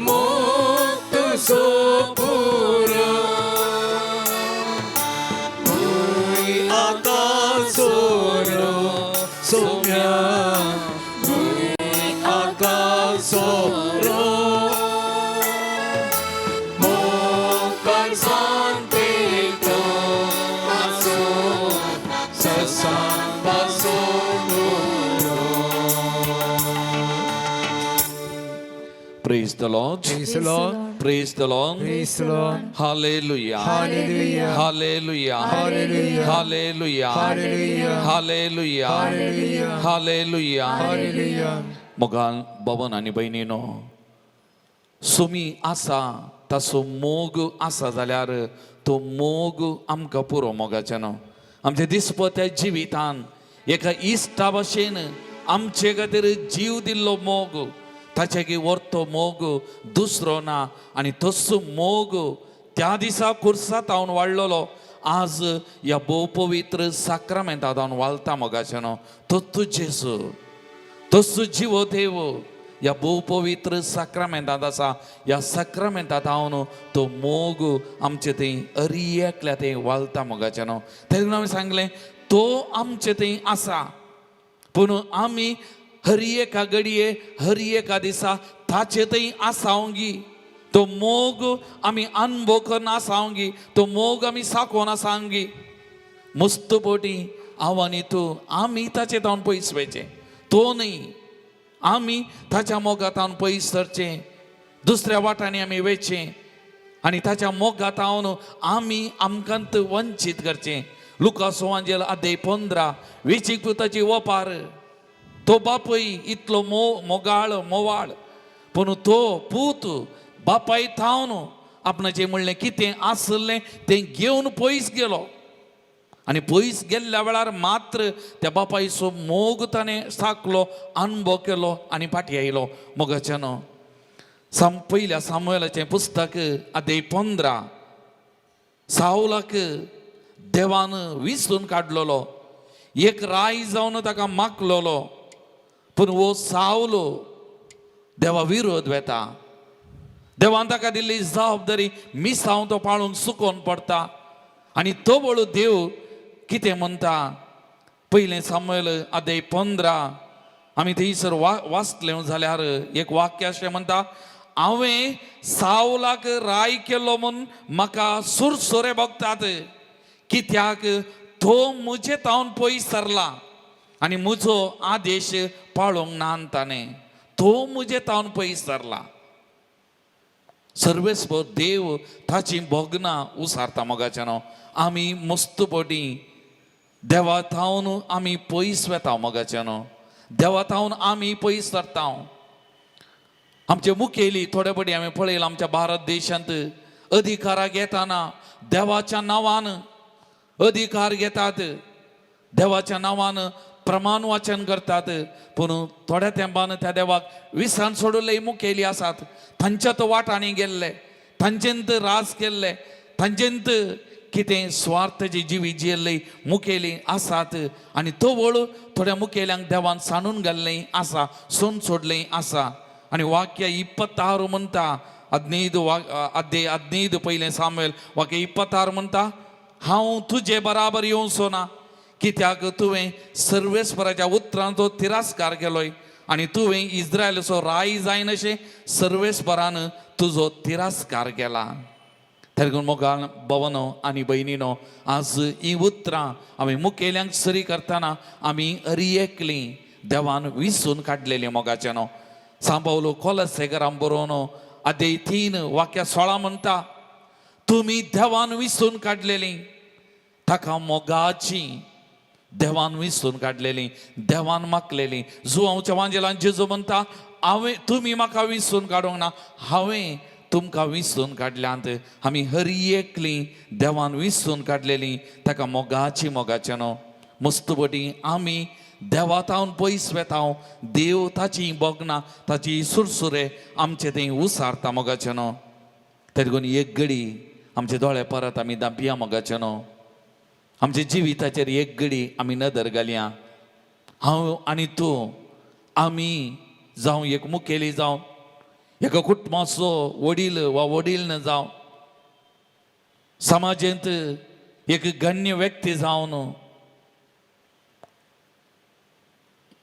मोक्त सो पुरो भुई आकाशोरो सोम्या भुई आकाशोरो मोकर सांपेटो आसो ससान पासो Praise the Lord. Praise the Lord. Praise the Lord. Praise the Lord. Hallelujah. Hallelujah. Hallelujah. Hallelujah. Hallelujah. Hallelujah. Hallelujah. Hallelujah. Hallelujah. Hallelujah. मोगाल बाबन आनी बहिणीनो सुमी आसा तासो मोग आसा जाल्यार तो मोग आमकां पुरो मोगाचे न्हू आमच्या दिसपट्या जिवितान एका इश्टा भाशेन आमचे खातीर जीव दिल्लो मोग ताचे व्हरतो मोग दुसरो ना आनी तसो मोग त्या दिसा खुर्सात हांव वाडलोलो आज ह्या भोव पवित्र साक्रामेंतांत हांव वालता मोगाचे न्हू तो जेसू तसो जिवो देव ह्या भोव पवित्र साक्रामेंतांत आसा ह्या साक्रामेंतांत हांव न्हू तो मोग आमचे थंय अरियेकल्या थंय वालता मोगाचे न्हू तेन्ना हांवें सांगलें तो आमचे थंय आसा पूण आमी हर एका घडये हर एका दिसा ताचे थंय आसावंगी तो मोग आमी अनुभव करना आसावंगी तो मोग आमी साकोन आसावंगी मुस्तपोटी हांव आनी तूं आमी ताचे तावन पयस वयचें तो न्ही आमी ताच्या मोगांतान पयस सरचें दुसऱ्या वाटाने आमी वेचे आनी ताच्या मोगात हांव आमी आमकांत वंचीत करचे. लुका सुवांजेल अध्याय 15 वेचीक पुताची वपार. तो बापूय इतलो मोगाळ मोवाळ पूण तो पूत बापाय थावन आपणाचें म्हणलें कितें आसलें तें घेवन पयस गेलो. आनी पयस गेल्ल्या वेळार मात्र त्या बापायचो मोग ताणें साकलो, अनुभव केलो आनी फाटीं आयलो. मोगाच्यान पयल्या सामुएलाचें पुस्तक अध्याय 15 साऊलाक देवान विसरून काडलेलो. एक राय जावन ताका मागलेलो पूण वो साऊल देवा विरोध वेता. देवान ताका दिल्ली जबाबदारी मिसांव तो पाळूंक सुकोवन पडटा. आनी तो वळू देव कितें म्हणटा पयलें सामुएल अध्याय 15 आमी थंयसर वाचलें जाल्यार एक वाक्य अशें म्हणटा, हांवें साऊलाक राय केलो म्हूण म्हाका सुरसुरे भोगतात, कित्याक तो म्हजे तावन पयस सरला आनी म्हजो आदेश पाळोवंक ना ताणें. तो म्हजे तावन पयस सरला. सर्वेस्पर देव ताची भोगनां उसारता. मोगाच्यान आमी मस्तपटी देवा थावन आमी पयस वेता. मोगाच्यान देवा थावन आमी पयस सरता. आमचे मुखेली थोडे पटी आमी पळयलां आमच्या भारत देशांत अधिकारा घेताना देवाच्या नांवान अधिकार घेतात, देवाच्या नांवान प्रमाण वाचन करतात, पूण थोड्या तेंपान त्या देवाक विसरून सोडून मुखेली आसात. तांच्यात वाटांनी गेल्ले, तांच्यांत राज केल्ले, तांच्यांत कितें स्वार्थाची जिवी जियेल्ली मुखेली आसात. आनी तो वळू थोड्या मुखेल्यांक देवान सांडून घाल्लें आसा, सोन सोडलें आसा. आनी वाक्य 26 म्हणटा, अध्याय 15 पयलें सामुएल वाक्य 26 म्हणटा, हांव तुजे बराबर येवचो ना, कित्याक तुवें सर्वेस्पराच्या उतरांचो तिरस्कार केलोय आनी तुवें इस्रायलाचो राय जायन अशें सर्वेस्परान तुजो तिरस्कार केला. तेगून मोगाळ भवनो आनी भयणीनो, आज ही उतरां आमी मुखेल्यांक सरी करतना आमी अरियेकली देवान विसरून काडलेली. मोगाच्यानो सांबावलो कोलसेकरांक बरोवन अध्याय 3 वाक्य 16 म्हणटा, तुमी देवान विसरून काडलेली, ताका मोगाची देवान विसरून काडलेली, देवान मागलेली. जुवांच्या वांजेलान जेजू म्हणटा, तुमी म्हाका विसरून काडूंक ना, हांवें तुमकां विसरून काडल्यांत. आमी हर एकली देवान विसरून काडलेली, ताका मोगाची. मोगाच्यानो मस्तपटी आमी देवा तावन पयस वेता. देव ताची भोगना, ताची सुरसुरे आमचे थंय उसारता. मोगाच्यानो तेगून एक घडी आमचे दोळे परत आमी दांपिया. मोगाच्यानो आमच्या जिविताचेर एक घडी आमी नदर घालया. हांव आनी तूं आमी जावं एक मुखेली जावं एका कुटुंबाचो वडील वा वडील जावं समाजांत एक गण्य व्यक्ती जावन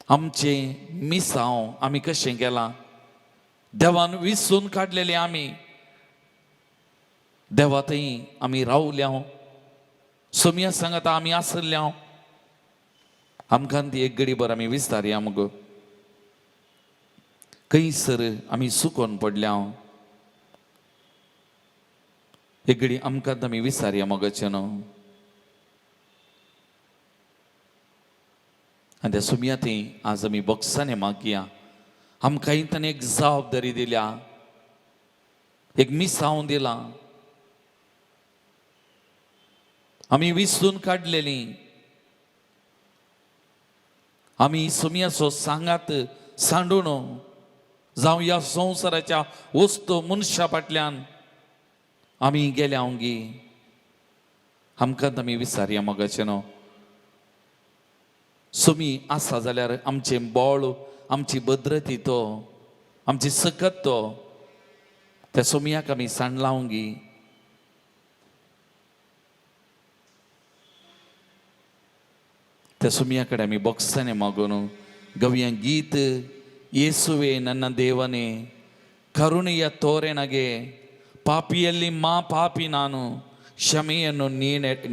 आमचे मिसांव आमी कशें केलां. देवान विसरून काडलेले आमी देवा थंय आमी रावल्या, सोम्या सांगता आमी आसल्या. आमकां ती एक घडी भर आमी विस्तारया. मगो खंयसर आमी सुकोवन पडल्या, एक घडी आमकां आमी विस्तारया. मोगाच्यानो आनी त्या सोम्या थंय आज आमी बोक्सांनी मागया. आमकां ताणें एक जबाबदारी दिल्या, एक मिसांव दिला. आमी विसरून काडलेली, आमी सोम्याचो सांगात सांडून जावं ह्या संवसाराच्या वस्तू मनशा फाटल्यान आमी गेल्या ओंगी. आमकां आमी विचारया. मोगाच्यानो सोमी आसा जाल्यार आमचें बोळ, आमची भद्रती तो, आमची सकत तो, त्या सोमयाक आमी सांड लावंगी. त्या ಸುಮಿಯ ಕಡೆ ಆಮಿ ಬೊಕ್ಸನೆ ಮಗನು ಗವಿಯ ಗೀತ್ ಯೇಸುವೆ ನನ್ನ ದೇವನೇ ಕರುಣೆಯ ತೋರೆ ನಗೆ ಪಾಪಿಯಲ್ಲಿ ಪಾಪಿ ನಾನು ಕ್ಷಮೆಯನ್ನು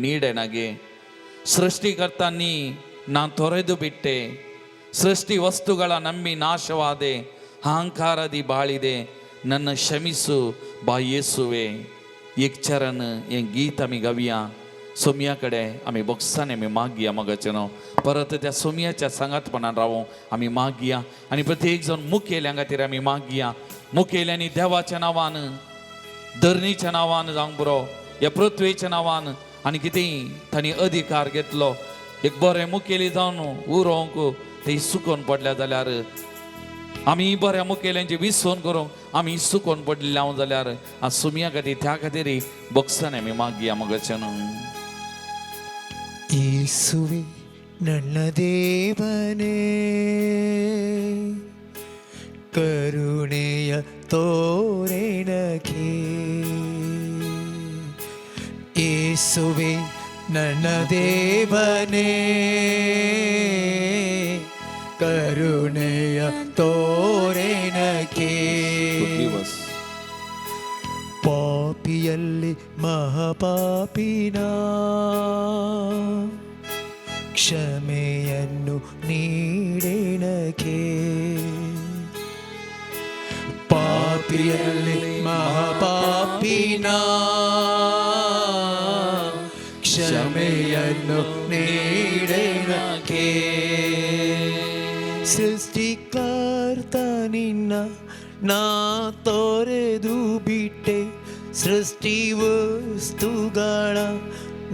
ನೀಡೆ ನಗೆ ಸೃಷ್ಟಿಕರ್ತ ನೀ ನಾನು ತೊರೆದು ಬಿಟ್ಟೆ ಸೃಷ್ಟಿ ವಸ್ತುಗಳ ನಂಬಿ ನಾಶವಾದೆ ಅಹಂಕಾರದಿ ಬಾಳಿದೆ ನನ್ನ ಕ್ಷಮಿಸು ಬಾ ಯೇಸುವೆ. एक चरण एक गीत आम्ही गाऊया. सोमियाकडे आम्ही बॉक्साने आम्ही मागया मगाच्यानो परत त्या सोमियाच्या सांगातपणान रावू आम्ही मागया आणि प्रत्येक जण मुखेल्या खातीर आम्ही मागया. मुखेल्यांनी देवाच्या नांवान धरणीच्या नांवान जावंक बरो या पृथ्वेच्या नांवान आनी कितें तांणी अधिकार घेतलो एक बरें मुखेली जावन उरोवंक ते सुकोवन पडल्या जाल्यार आमी बऱ्या मुखेल्यांचे विसवण करूंक आमी सुकोवन पडलेले हांव जाल्यार आज सुमिया खातीर त्या खातीर बॉक्सान आमी मागया मगच्यान. ಯೇಸುವೆ ನನ್ನ ದೇವನೇ ಕರುಣೆಯ ತೋರೆನಗೆ. ಯೇಸುವೆ ನನ್ನ ದೇವನೇ ಕರುಣೆಯ ತೋರೆನಗೆ. ಪಾಪಿಯಲ್ಲಿ ಮಹಾಪಾಪಿನ ಕ್ಷಮೆಯನ್ನು ನೀಡೆನಗೆ. ಪಾಪಿಯಲ್ಲಿ ಮಹಾಪಾಪಿನ ಕ್ಷಮೆಯನ್ನು ನೀಡೆನಗೆ. ಸೃಷ್ಟಿಕರ್ತ ನಿನ್ನ ನಾ ತೊರೆದು ಬಿಟ್ಟೆ ಸೃಷ್ಟಿ ವಸ್ತುಗಳ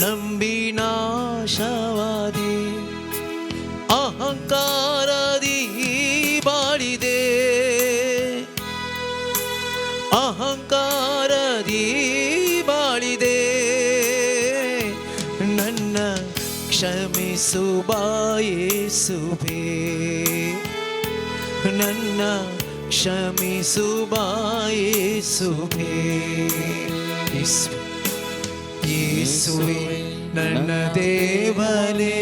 ನಂಬಿನಾಶವಾದೆ. ಅಹಂಕಾರದಿ ಬಾಳಿದೆ ಅಹಂಕಾರದಿ ಬಾಳಿದೆ. ನನ್ನ ಕ್ಷಮಿಸು ಬಾ ಯೇಸುವೇ. ನನ್ನ ಕ್ಷಮಿಸು ಬಾ ಯೇಸುವೇ. ಯೇಸುವೇ ನನ್ನ ದೇವನೇ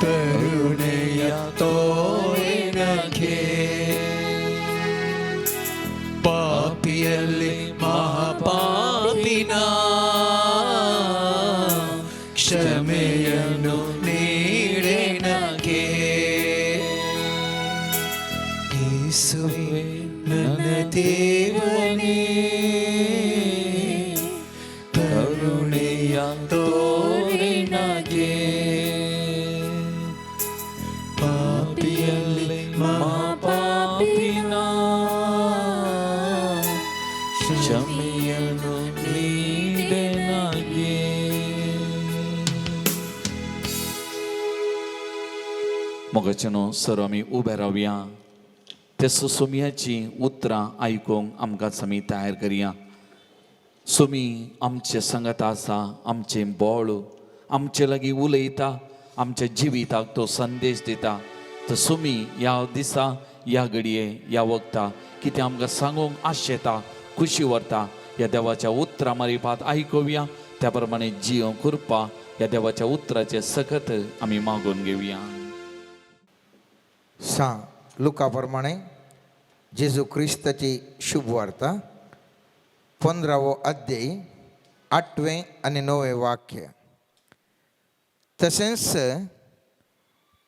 ಕರುಣೆಯ ತೋರೆನಗೆ. ಪಾಪಿಯಲ್ಲಿ ಮಹಾಪಾಪಿನ ಕ್ಷಮೆಯನ್ನು ನೀಡೆನಗೆ. ಯೇಸುವೇ ನನ್ನ ದೇವನೇ ಕರುಣೆಯ ತೋರೆನಗೆ. ಪಾಪಿಯಲ್ಲಿ ಮಹಾಪಾಪಿನ ಕ್ಷಮೆಯನ್ನು ನೀಡೆನಗೆ. मोगाच्यानो सर्व आमी उबे रावया. ते सुमियाची उतरां आयकूंक आमकां आमी तयार करया. सुमी आमचे संगत आसा, आमचें बोळ आमचे लागीं उलयता, आमच्या जिविताक तो संदेश दिता. तर सुमी ह्या दिसा ह्या घडये ह्या वक्ता कितें आमकां सांगूंक आशेता खुशी व्हरता ह्या देवाच्या उतरां मारिपात आयकुया. त्या प्रमाणे जियो करपा ह्या देवाच्या उतराचे सकत आमी मागून घेवया. लुका प्रमाणे जेजू क्रिस्ताची शुभ वार्ता 15वो अध्याय 8वें आणि 9वें वाक्य. तसेच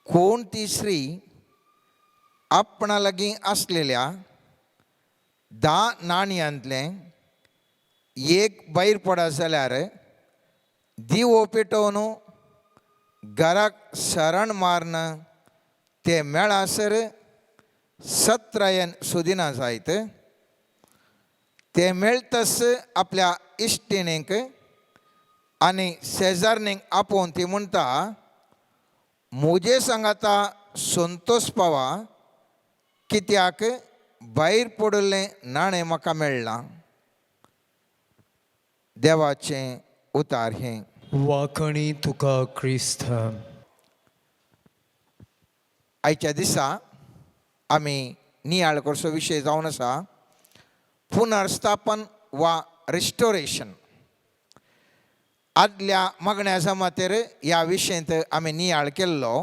कोणती स्त्री आपणा लागीं असलेल्या 10 नाणयांतले एक भायर पडत जाल्यार दिवो पेटोवन घराक सरण मारन ते मेळासर 17 सुदिना जायत. ते मेळटस आपल्या इश्टिणीक आनी शेजारणीक आपोवन ती म्हणटा, म्हजे सांगाता संतोष पावा, कित्याक भायर पडलें नाणें म्हाका मेळ्ळां. देवाचें उतार हें. वाखणी तुका क्रिस्त. आयच्या दिसा आमी नियाळ करचो विशय जावन आसा पुनर्स्थापन वा रिस्टोरेशन. आदल्या मागण्या जमातेर ह्या विशयांत आमी नियाळ केल्लो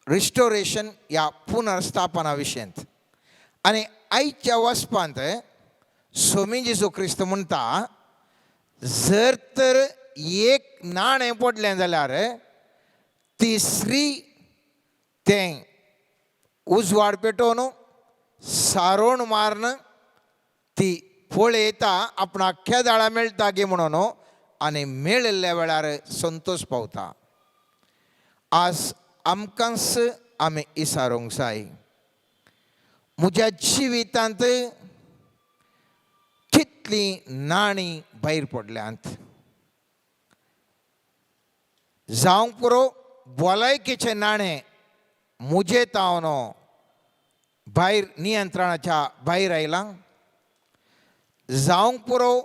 रिस्टोरेशन ह्या पुनर्स्थापना विशयांत. आनी आयच्या वचपांत स्वामी जेजू क्रिस्त म्हणटा, जर तर एक नाणें पडलें जाल्यार ती स्त्री तें उजवाड पेटोवन सारोण मारण ती पळयता आपण अख्ख्या दाळा मेळटा गे म्हणून आनी मेळिल्ल्या वेळार संतोष पावता. आज आमकांच आमी इसारूंक जाय, म्हज्या जिवितांत कितलीं नाणीं भायर पडल्यांत. जावंक पुरो भलायकेचें नाणें म्हजें तावन भायर नियंत्रणाच्या भायर आयलां. जावंक पुरो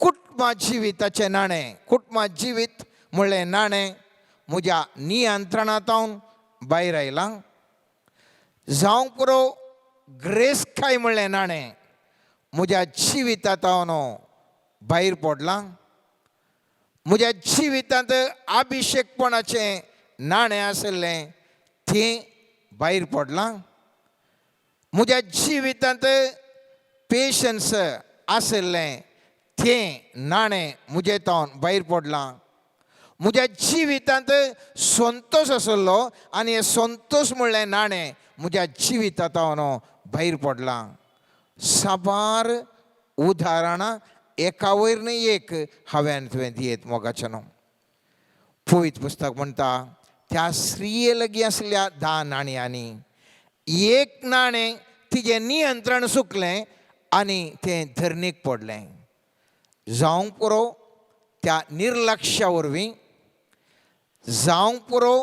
कुटुंबा जिविताचें नाणें, कुटुंबा जिवीत म्हणलें नाणें म्हज्या नियंत्रणांतावन भायर आयलां. जावंक पुरो ग्रेस्काय म्हणलें नाणें म्हज्या जिवितांतावन भायर पडलां. म्हज्या जिवितांत अभिशेकपणाचें नाणें आशिल्लें तें भायर पडलां. म्हज्या जिवितांत पेशन्स आशिल्लें तें नाणें म्हजें तावन भायर पडलां. म्हज्या जिवितांत संतोष आशिल्लो आनी हें संतोष म्हणलें नाणें म्हज्या जिवितांतावन भायर पडलां. साबार उदाहरणां एका वयर न्ही एक हांवें तुवें दियेत मोगाचें न्हू. पवित्र पुस्तक म्हणटा त्या स्त्रिये लागीं आसल्या 10 नाण्यांनी एक नाणें तिजें नियंत्रण सुकलें आनी तें धरणीक पडलें. जावंक पुरो त्या निर्लक्षा वरवीं, जावंक पुरो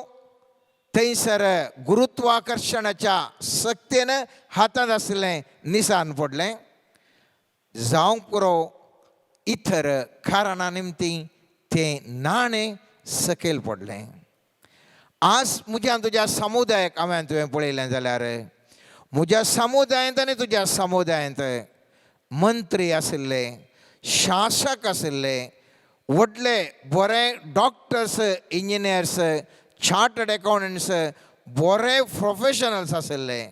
थंयसर गुरुत्वाकर्शणाच्या शक्तीन हातांत आसलें निसान पडलें. जावंक पुरो इतर कारणां निमती तें नाणें सकयल पडलें. आज म्हज्या तुज्या समुदायाक हांवें तुवें पळयलें जाल्यार म्हज्या समुदायांत आनी तुज्या समुदायांत मंत्री आशिल्ले, शासक आशिल्ले, व्हडले बरे डॉक्टर्स, इंजिनियर्स, चार्टर्ड अकाउंटंट्स, बरे प्रोफेशनल्स आशिल्ले.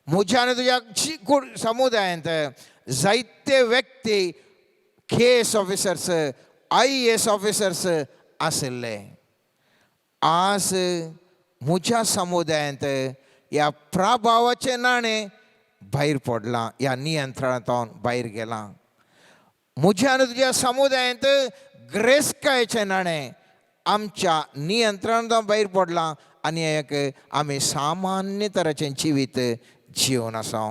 म्हज्या आनी तुज्या समुदायांत जायते व्यक्ती केस ऑफिसर्स, IAS ऑफिसर्स आशिल्ले. आज म्हज्या समुदायांत ह्या प्रभावाचें नाणें भायर पडलां, ह्या नियंत्रणांतावन भायर गेलां. म्हज्या आनी तुज्या समुदायांत ग्रेस्कायेचें नाणें आमच्या नियंत्रणांतावन भायर पडलां आनी एक आमी सामान्य तराचें जिवीत जिवन आसा.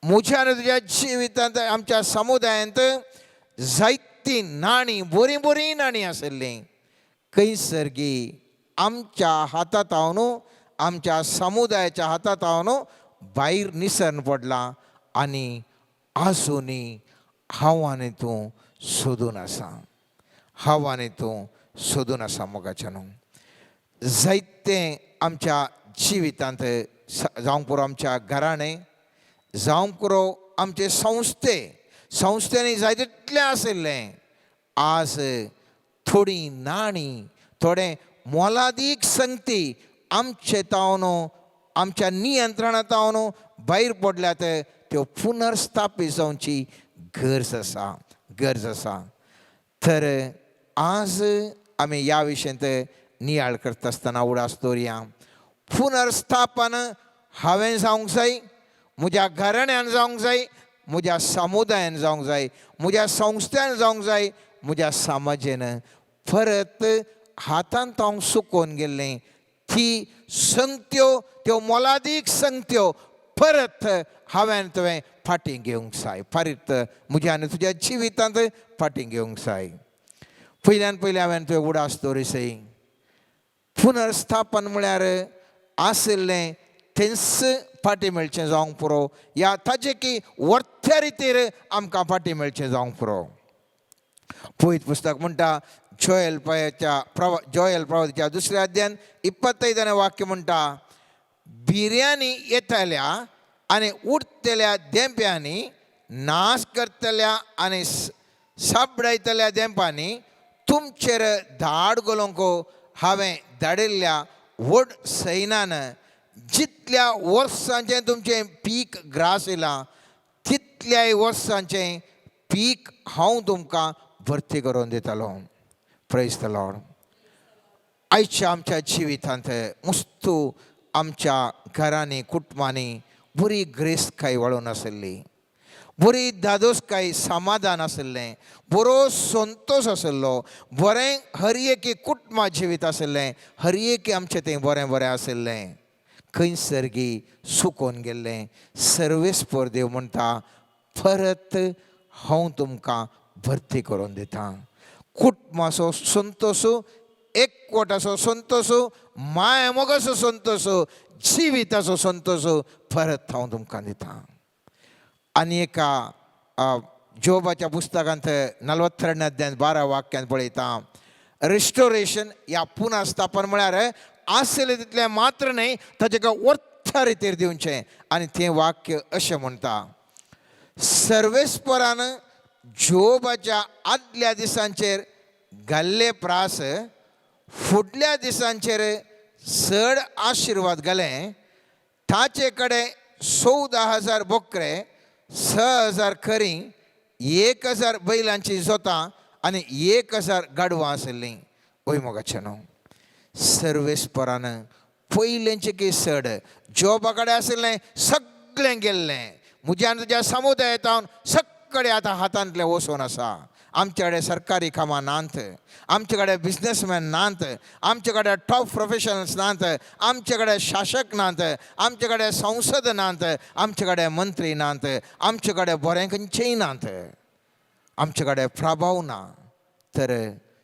म्हज्या आनी तुज्या जिवितांत आमच्या समुदायांत जायतीं नाणीं, बरीं बरीं नाणीं आशिल्लीं खंयसरगी आमच्या हातांतावन, आमच्या समुदायाच्या हातांतावन भायर निसरून पडलां आनी आजुनी हांव आनी तूं सोदून आसा. हांव आनी तूं सोदून आसा मोगाचें न्हू. जायतें आमच्या जिवितांत जावंक पुरो आमच्या घराणें, जावंक पुरो आमचे संस्थेनी जायते तितलें आशिल्लें. आज थोडीं नाणीं, थोडे मोलादीक संगती आमचे तावन, आमच्या नियंत्रणांतावन भायर पडल्यात. त्यो पुनर्स्थापीत जावची गरज आसा. तर आज आमी ह्या विशयांत नियाळ करता आसतना उडास दवरया. पुनर्स्थापन हांवें जावंक जाय, म्हज्या घराण्यान जावंक जाय, म्हज्या समुदायान जावंक जाय, म्हज्या संस्थेन जावंक जाय, म्हज्या समाजेन. परत हातांत हांव सुकोवन गेल्लें ती संगत्यो, त्यो मोलादीक संगत्यो परत हांवें तुवें फाटीं घेवंक जाय. परत म्हज्या आनी तुज्या जिवितांत फाटीं घेवंक जाय. पयल्यान पयलीं हांवें तुवें उडास दवरिसय. पुनर्स्थापन म्हळ्यार आशिल्लें थंयच फाटीं मेळचें जावंक पुरो, या ताचे की वर्थ्या रितीर आमकां फाटीं मेळचें जावंक पुरो. पवित्र पुस्तक म्हणटा जोएल प्रवादीच्या 2ऱ्या अध्यायान 25 वाक्य म्हणटा, बिर्यांनी येतल्या आनी उडतल्या देंप्यांनी, नाश करतल्या आनी साबडायतल्या देंपांनी तुमचेर धाड घालूंक हांवें धाडिल्ल्या व्हड सैन्यान जितल्या वर्सांचें तुमचें पीक ग्रास येयलां तितल्याय वर्सांचें पीक हांव तुमकां भरती करून दितलो. Praise the Lord. आयच्या आमच्या जिवितांत मस्तू आमच्या घरांनी, कुटुंबांनी बरी ग्रेस्त वळून आसली, बरी धादोसकाय समाधान आसलें, बरो संतोश आसलो, बरें हर एकी कुटुंबा जिवीत आसलें, हर एकी आमचें तें बरें बरें आसलें. खंयसरगी सुकोवन गेल्लें. सर्वेस्पर देव म्हणटा परत हांव तुमकां भरती करून दितां. कुटुंबाचो संतोश, एकवटाचो संतोश, माय मोगाचो संतोश, जिविताचो संतोश परत हांव तुमकां दितां. आनी एका जोबाच्या पुस्तकांत 42 अध्यायान 12 वाक्यान पळयता, रिस्टोरेशन या पुनर्स्थापन म्हळ्यार आसलें तितलें मात्र न्हय, ताचें वर्थ रितीर दिवचें. आनी तें वाक्य अशें म्हणटा, सर्वेस्परान जोबाच्या आदल्या दिसांचेर घाल्ले प्रास फुडल्या दिसांचेर चड आशिर्वाद घालें. ताचे कडेन 14,000 बोकरे, 6,000 खरी, 1,000 बैलांची जोतां आनी 1,000 गाडवां आसलीं. ओय मोगाचेनो, सर्वेस्परान पयलेंचे की चड जॉबा कडेन आसलें सगळें गेल्लें. म्हज्या आनी तुज्या समुदायान सगळें आतां हातांतलें वचून आसा. आमचे कडेन सरकारी कामां नात, आमचे कडेन बिजनसमॅन नात, आमचे कडेन टॉप प्रोफेशनल्स नात, आमचे कडेन शासक नात, आमचे कडेन संसद नात, आमचे कडेन मंत्री नात, आमचे कडेन बरें खंयचेंय नात, आमचे कडेन प्रभाव ना. तर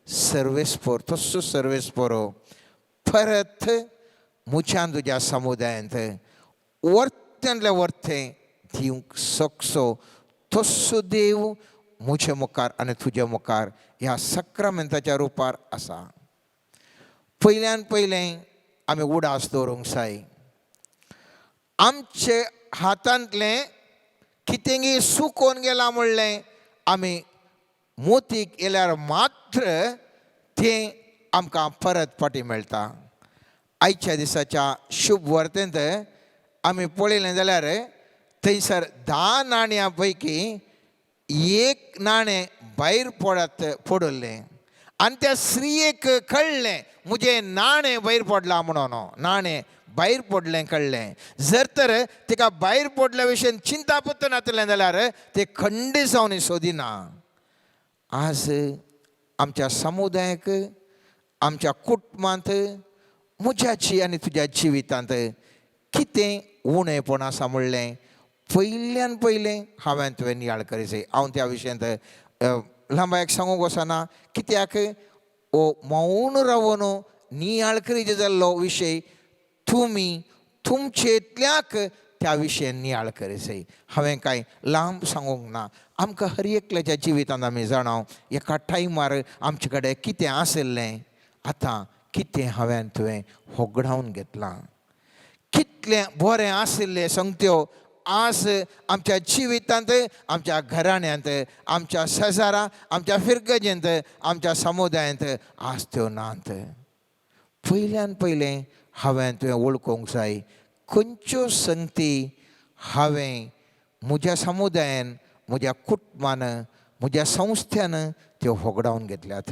सर्वेस्पर तसो सर्वेस्परो परत म्हज्या तुज्या समुदायांत वर्त्यांतले वर्थे दिवंक शकचो तसो देव म्हजे मुखार आनी तुजे मुखार ह्या सक्रामेंताच्या रुपार आसा. पयल्यान पयलें आमी उडास दवरूंक जाय. आमचे हातांतलें कितेंय सुकोवन गेलां म्हणलें आमी मोतीक येयल्यार मात्र तें आमकां परत फाटीं मेळटा. आयच्या दिसाच्या शुभ वर्तेंत आमी पळयलें जाल्यार थंयसर 10 नाण्या पैकी 1 नाणें भायर पडलें आनी त्या स्त्रियेक कळ्ळें म्हजें नाणें भायर पडलां म्हणून. नाणें भायर पडलें कळ्ळें. जर तर तिका भायर पडल्या विशयी चिंता पत्त नासलें जाल्यार तें खंड जावन सोदिना. आज आमच्या समुदायाक, आमच्या कुटुंबांत, म्हज्याची आनी तुज्या जिवितांत कितें उणेंपण आसा म्हणलें पयल्यान पयलें हांवें तुवें नियाळ करीत. हांव त्या विशयांत लांबायक सांगूंक वचना, कित्याक मौन रावन नियाळ करीत जाल्लो विशय तुमी तुमचेतल्याक त्या विशयान नियाळ करीत. हांवें कांय लांब सांगूंक ना. आमकां हर एकल्याच्या जिवितांत आमी जाणाव एका टायमार आमचे कडेन कितें आसलें, आतां कितें हांवें तुवें होगडावन घेतलां. कितलें बरें आशिल्लें संगत्यो आज आमच्या जिवितांत, आमच्या घराण्यांत, आमच्या शेजारा, आमच्या फिरगजेंत, आमच्या समुदायांत आज त्यो नात. पयल्यान पयलें हांवें तुवें वळखूंक जाय खंयच्यो संगती हांवें म्हज्या समुदायान, म्हज्या कुटुंबान, म्हज्या संस्थेन त्यो होगडावन घेतल्यात.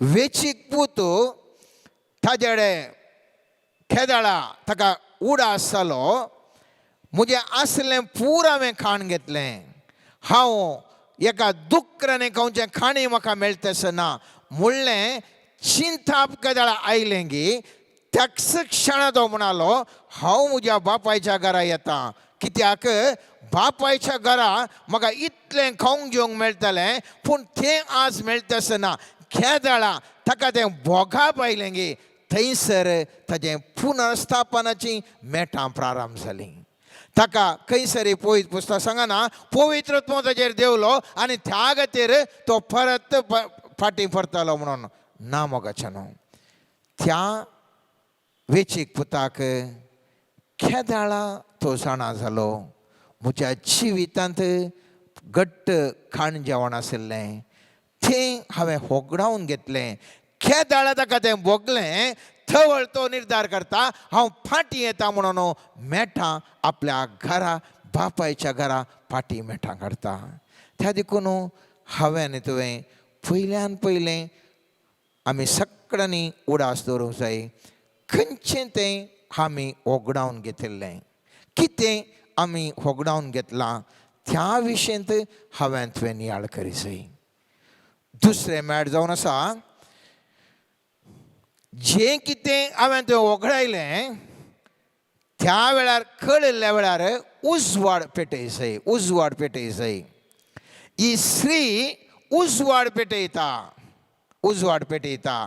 वेचीक पूत ताजे कडेन खेदाळा, ताका उडास जालो, म्हजें आसलें पूर हांवें खाण घेतलें. हांव एका दुकरांनी खंयचें खाणी म्हाका मेळटस ना म्हणलें चिंताप केदाळा आयलें गी. त्याच क्षणां तो म्हणालो हांव म्हज्या बापायच्या घरा येतां, कित्याक बापायच्या घरा म्हाका इतलें खावंक जेवंक मेळटलें पूण तें आज मेळटस ना. खेदाळा ताका तें भोगाप आयलें गे. थंयसर ताचें पुनर्स्थापनाची मेटां प्रारंभ जालीं. ताका खंयसरी पळयत पुस्तक सांगना पवित्रत्व ताचेर देवलो आनी त्या खातीर तो परत फाटीं परतलो म्हणून ना मोगाचेनो. त्या वेचीक पुताक खेदाळा तो जाणा जालो. म्हज्या जिवितांत घट्ट खाण जेवण आशिल्लें तें हांवें होगडावन घेतलें. खेदाळा ताका तें भोगलें. थवळ तो निर्धार करता हांव फाटीं येता म्हणून मेठां आपल्या घरा, बापायच्या घरा फाटीं मेठां काडटा. त्या देखून हांवें आनी तुवें पयल्यान पयलें आमी सगळ्यांनी उडास दवरूंक जाय. खंयचें तें आमी वगडावन घेतिल्लें, कितें आमी होगडावन घेतलां त्या विशयंत हांवें तुवें नियाळ करी जाय. दुसरें मॅट जावन आसा, जें कितें हांवें तुवें वगडायलें त्या वेळार कळिल्ल्या वेळार उजवाड पेटय जाय, उजवाड पेटय जाय. ही स्त्री उजवाड पेटयता, उजवाड पेटयता.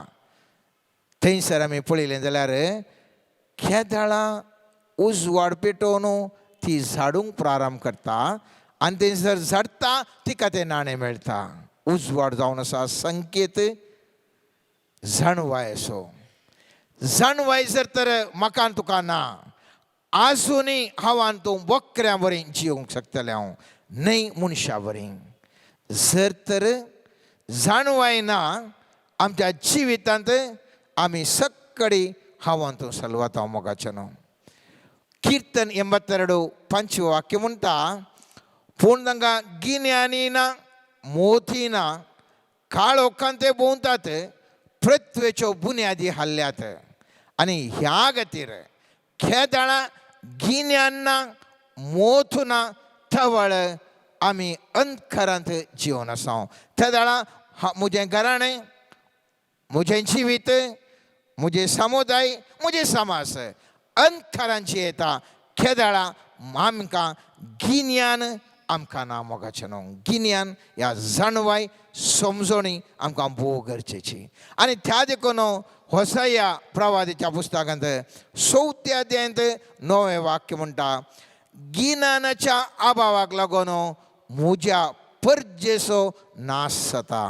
थंयसर आमी पळयलें जाल्यार केदाळां उजवाड पेटोवन ती झाडूंक प्रारंभ करता आनी थंयसर झडटा तिका तें नाणें मेळटा. उजवाड जावन आसा संकेत जणवाय असो. जणवाय जर तर म्हाका तुका ना, आजुनूय हांवान तूं बकऱ्या वरीं जिवंक शकतलें हांव, न्हय मनशा वरीं. जर तर जाणवाय ना आमच्या जिवितांत आमी सक्कडी हांवान तूं सलवता मोगाचें न्हू. कीर्तन 82 वाक्य म्हणटा, पूण तांकां गिन्यानी ना, मोती ना, काळोखांत ते भोंवतात, पृथ्वेच्यो बुन्यादी हाल्ल्यात. आनी ह्या खातीर केदाळां गिन्यान ना, मोत ना, थवळ आमी अंधकारांत जिवन आसा. केदाळां म्हजें घराणें, म्हजें जिवीत, म्हजे समुदाय, म्हजे समाज अंधकारांत जियेता. केदाळां आमकां गिन्यान आमकां ना मोगाचें न्हू. गिन्यान ह्या जाणवाय समजणी आमकां भोव गरजेची. आनी त्या देखून होसाया प्रवादीच्या पुस्तकांत 4 अध्यायांत 9 वाक्य म्हणटा, गिन्यानाच्या अभावाक लागून म्हज्या परजेचो नाश जाता.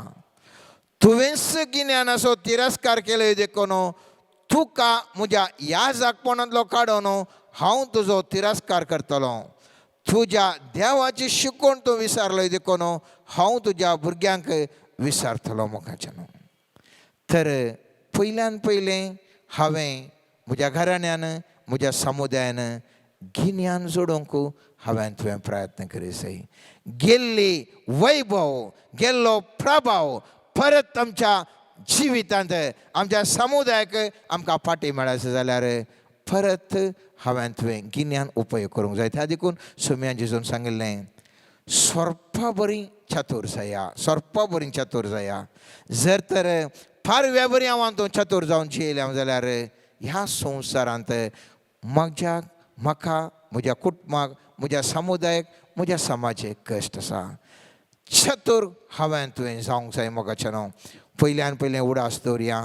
तुवेंच गिन्यानाचो तिरस्कार केलो देखून तुका म्हज्या याजकपणांतलो काडून हांव तुजो तिरस्कार करतलो. तुज्या देवाची शिकवण तूं विसरलो देखून हांव तुज्या भुरग्यांक विसरतलो मोगाचें न्हू. तर पयल्यान पयलें हांवें म्हज्या घराण्यान, म्हज्या समुदायान गिन्यान जोडूंक हांवें तुवें प्रयत्न करी जाय. गेल्ली वैभव, गेल्लो प्रभाव परत आमच्या जिवितांत, आमच्या समुदायाक आमकां फाटीं मेळायचो जाल्यार परत हांवें तुवें गिन्यान उपयोग करूंक जाय. त्या देखून सोम्यान जेजून सांगिल्लें, सोरपा बरीं चतूर जाया, सोरपा बरीं चतूर जाया. जर तर पारव्या बरीं हांव तूं चतूर जावन जियेलें जाल्यार ह्या संवसारांत म्हाका, म्हज्या कुटुंबाक, म्हज्या समुदायाक, म्हज्या समाजाक कश्ट आसा. चतूर हांवें तुवें जावंक जाय मोगाचें न्हू. पयल्यान पयलें उडास दवरया,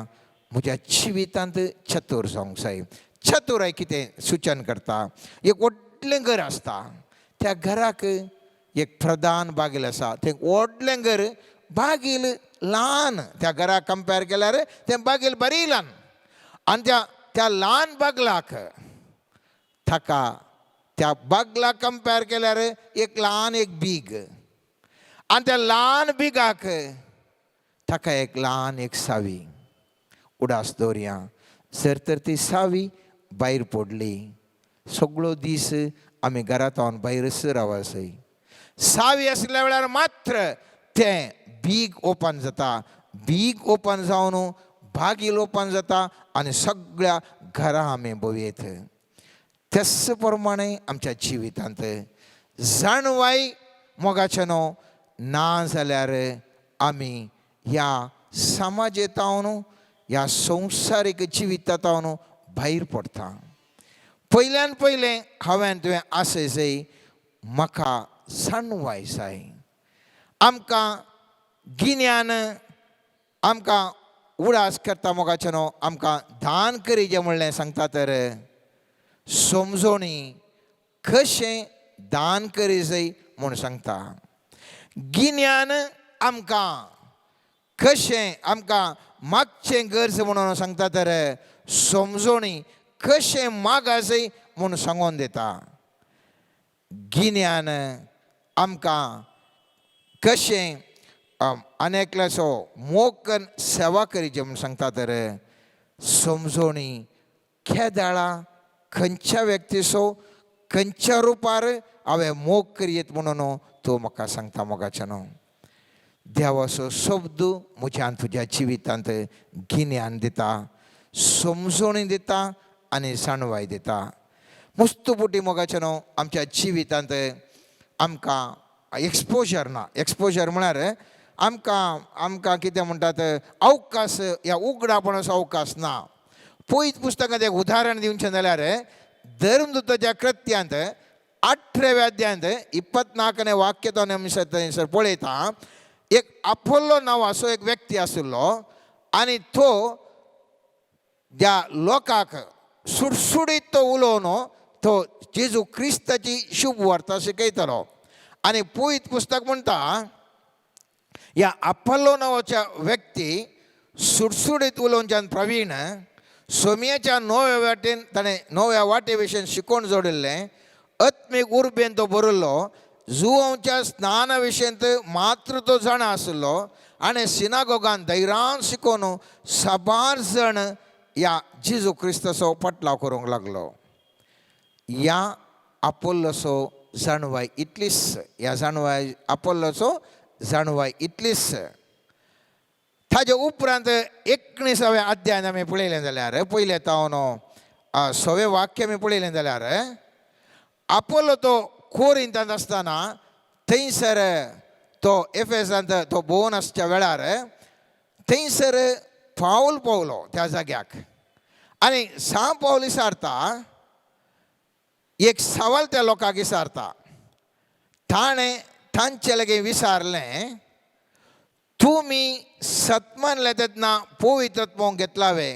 म्हज्या जिवितांत चतूर जावंक जाय. चतुराय कितें सुचन करता, एक व्हडलें घर आसता, त्या घराक एक प्रधान बागील आसा. तें व्हडलें घर, बागील ल्हान, त्या घराक कंपेर केल्यार तें बागील बरी ल्हान. आनी त्या ल्हान बागलाक ताका त्या बागलाक कंपेर केल्यार एक ल्हान एक बीग, आनी त्या ल्हान बिगाक ताका एक ल्हान एक सावी. उडास दवरया, जर तर ती सावी भायर पडली, सगळो दीस आमी घरांत रावन भायरच रावूंक जाय. सावी आसल्या वेळार मात्र तें बीग ओपन जाता, बीग ओपन जावन बागील ओपन जाता आनी सगळ्या घरां आमी भोंवयत. त्याच प्रमाणे आमच्या जिवितांत जाणवाय मोगाचें न्हू ना जाल्यार आमी ह्या समाजांतावन, ह्या संवसारीक जिवितांतावन भायर पडटा. पयल्यान पयलें हांवें तुवें आसय जाय, म्हाका जाणवाय जाय. आमकां गिन्यान आमकां उडास करता मोगाचें न्हू. आमकां दान करी जें म्हणलें सांगता तर समजोणी कशें दान करी जाय म्हूण सांगता. गिन्यान आमकां कशें आमकां मागचें गरज म्हणून सांगता तर समजोणी कशें मागा जाय म्हूण सांगून दिता. गिन्यान आमकां कशें अनेकल्याचो मोग सेवा करीची म्हूण सांगता तर समजोणी केदाळां खंयच्या व्यक्तीचो खंयच्या रुपार हांवें मोग करीत म्हणून तूं म्हाका सांगता मोगाचें न्हू. देवाचो शब्द म्हज्यान तुज्या जिवितांत गिन्यान दिता, समजोणी दिता आनी जाणवाय दिता. मुस्तपुटी मोगाचे न्हू आमच्या जिवितांत आमकां एक्सपोजर ना. एक्सपोजर म्हळ्यार आमकां कितें म्हणटात अवकाश, ह्या उगडापणाचो अवकाश ना. पयत पुस्तकांत एक उदाहरण दिवचें जाल्यार धर्मदूताच्या कृत्यांत 18व्या अध्यायांत 24वें वाक्य तो आमी थंयसर पळयता. एक आपोल्लो नांवाचो एक व्यक्ती आशिल्लो आनी तो ज्या लोकांक सुटसुडीत तो उलोवन तो जेजू क्रिस्ताची शुभ वार्ता शिकयतालो. आनी पयत पुस्तक म्हणटा ह्या आपोल्लो नांवाच्या व्यक्ती सुटसुडीत उलोवच्यान प्रवीण सोम्याच्या नव्या वाटे विशीं शिकोवन जोडिल्लें आत्मीक उर्बेन तो बरयल्लो. जुवांच्या स्नाना विशयंत मात्र तो जाणा आशिल्लो आनी सिनागोगान धैर्यान शिकोवन साबार जण ह्या जेजू क्रिस्ताचो पटलाव करूंक लागलो. ह्या आपोल्लोचो जाणवाय इतलीच. ह्या जाणवाय आपोल्लोचो जाणवाय इतलीच. ताजे उपरांत 19व्या अध्यायान आमी पळयलें जाल्यार पयले तावन 6वें वाक्य आमी पळयलें जाल्यार आपोलो तो कोरिंतांत आसतना थंयसर तो एफेसांत तो भोंवन आसच्या वेळार थंयसर पावल पावलो त्या जाग्याक. आनी पावल विचारता एक सवाल त्या लोकांक विचारता. ताणें तांचे लागीं विचारलें, तुमी सत्मान तेन्ना पवित्रत्व घेतलावे?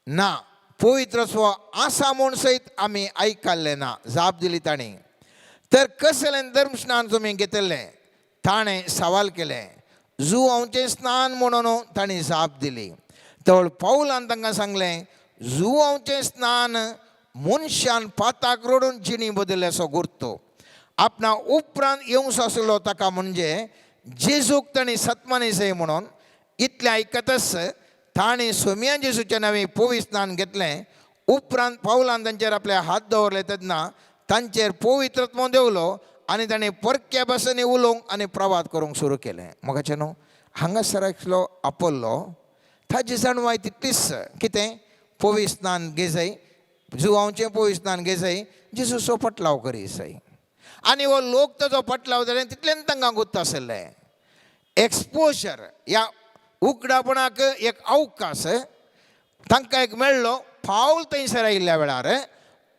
ना, पवित्रत्व आसा म्हूण सयत आमी आयकल्लें ना. जाप दिली तांणी. तर कसलें धर्मस्नान तुमी घेतलें? ताणें सवाल केलें. जुवांचें स्नान म्हणून तांणी जाप दिली. तर पावलान तांकां सांगलें, जुवांचें स्नान मनशान पाताक रडून जिणी बदल्ल्याचो गुर्तो. आपणा उपरांत येवंक आशिल्लो ताका म्हणजे जेजूक तांणी सत्मानिसय म्हणून इतलें आयकतच तांणी सोम्या जेजूच्या नांवी पवित्र स्नान घेतलें. उपरांत पावलान तांचेर आपले हात दवरले तेन्ना तांचेर पवित्रत्व देवलो आनी ताणें परक्या भाशेनी उलोवंक आनी प्रवाद करूंक सुरू केलें. मोगाचें न्हू, हांगासर आशिल्लो आपोल्लो ताजी जाणवाय तितलीच. कितें? पवित्र स्नान घे जाय, जुवांचें पवित्र स्नान घे जाय, जेजूचो पटलाव करी जाय. आनी हो लोक ताजो पटलाव जालें तितल्यान तांकां गुर्त आसलें. एक्सपोजर, ह्या उगडापणाक एक अवकाश तांकां एक मेळ्ळो. पावल थंयसर आयिल्ल्या वेळार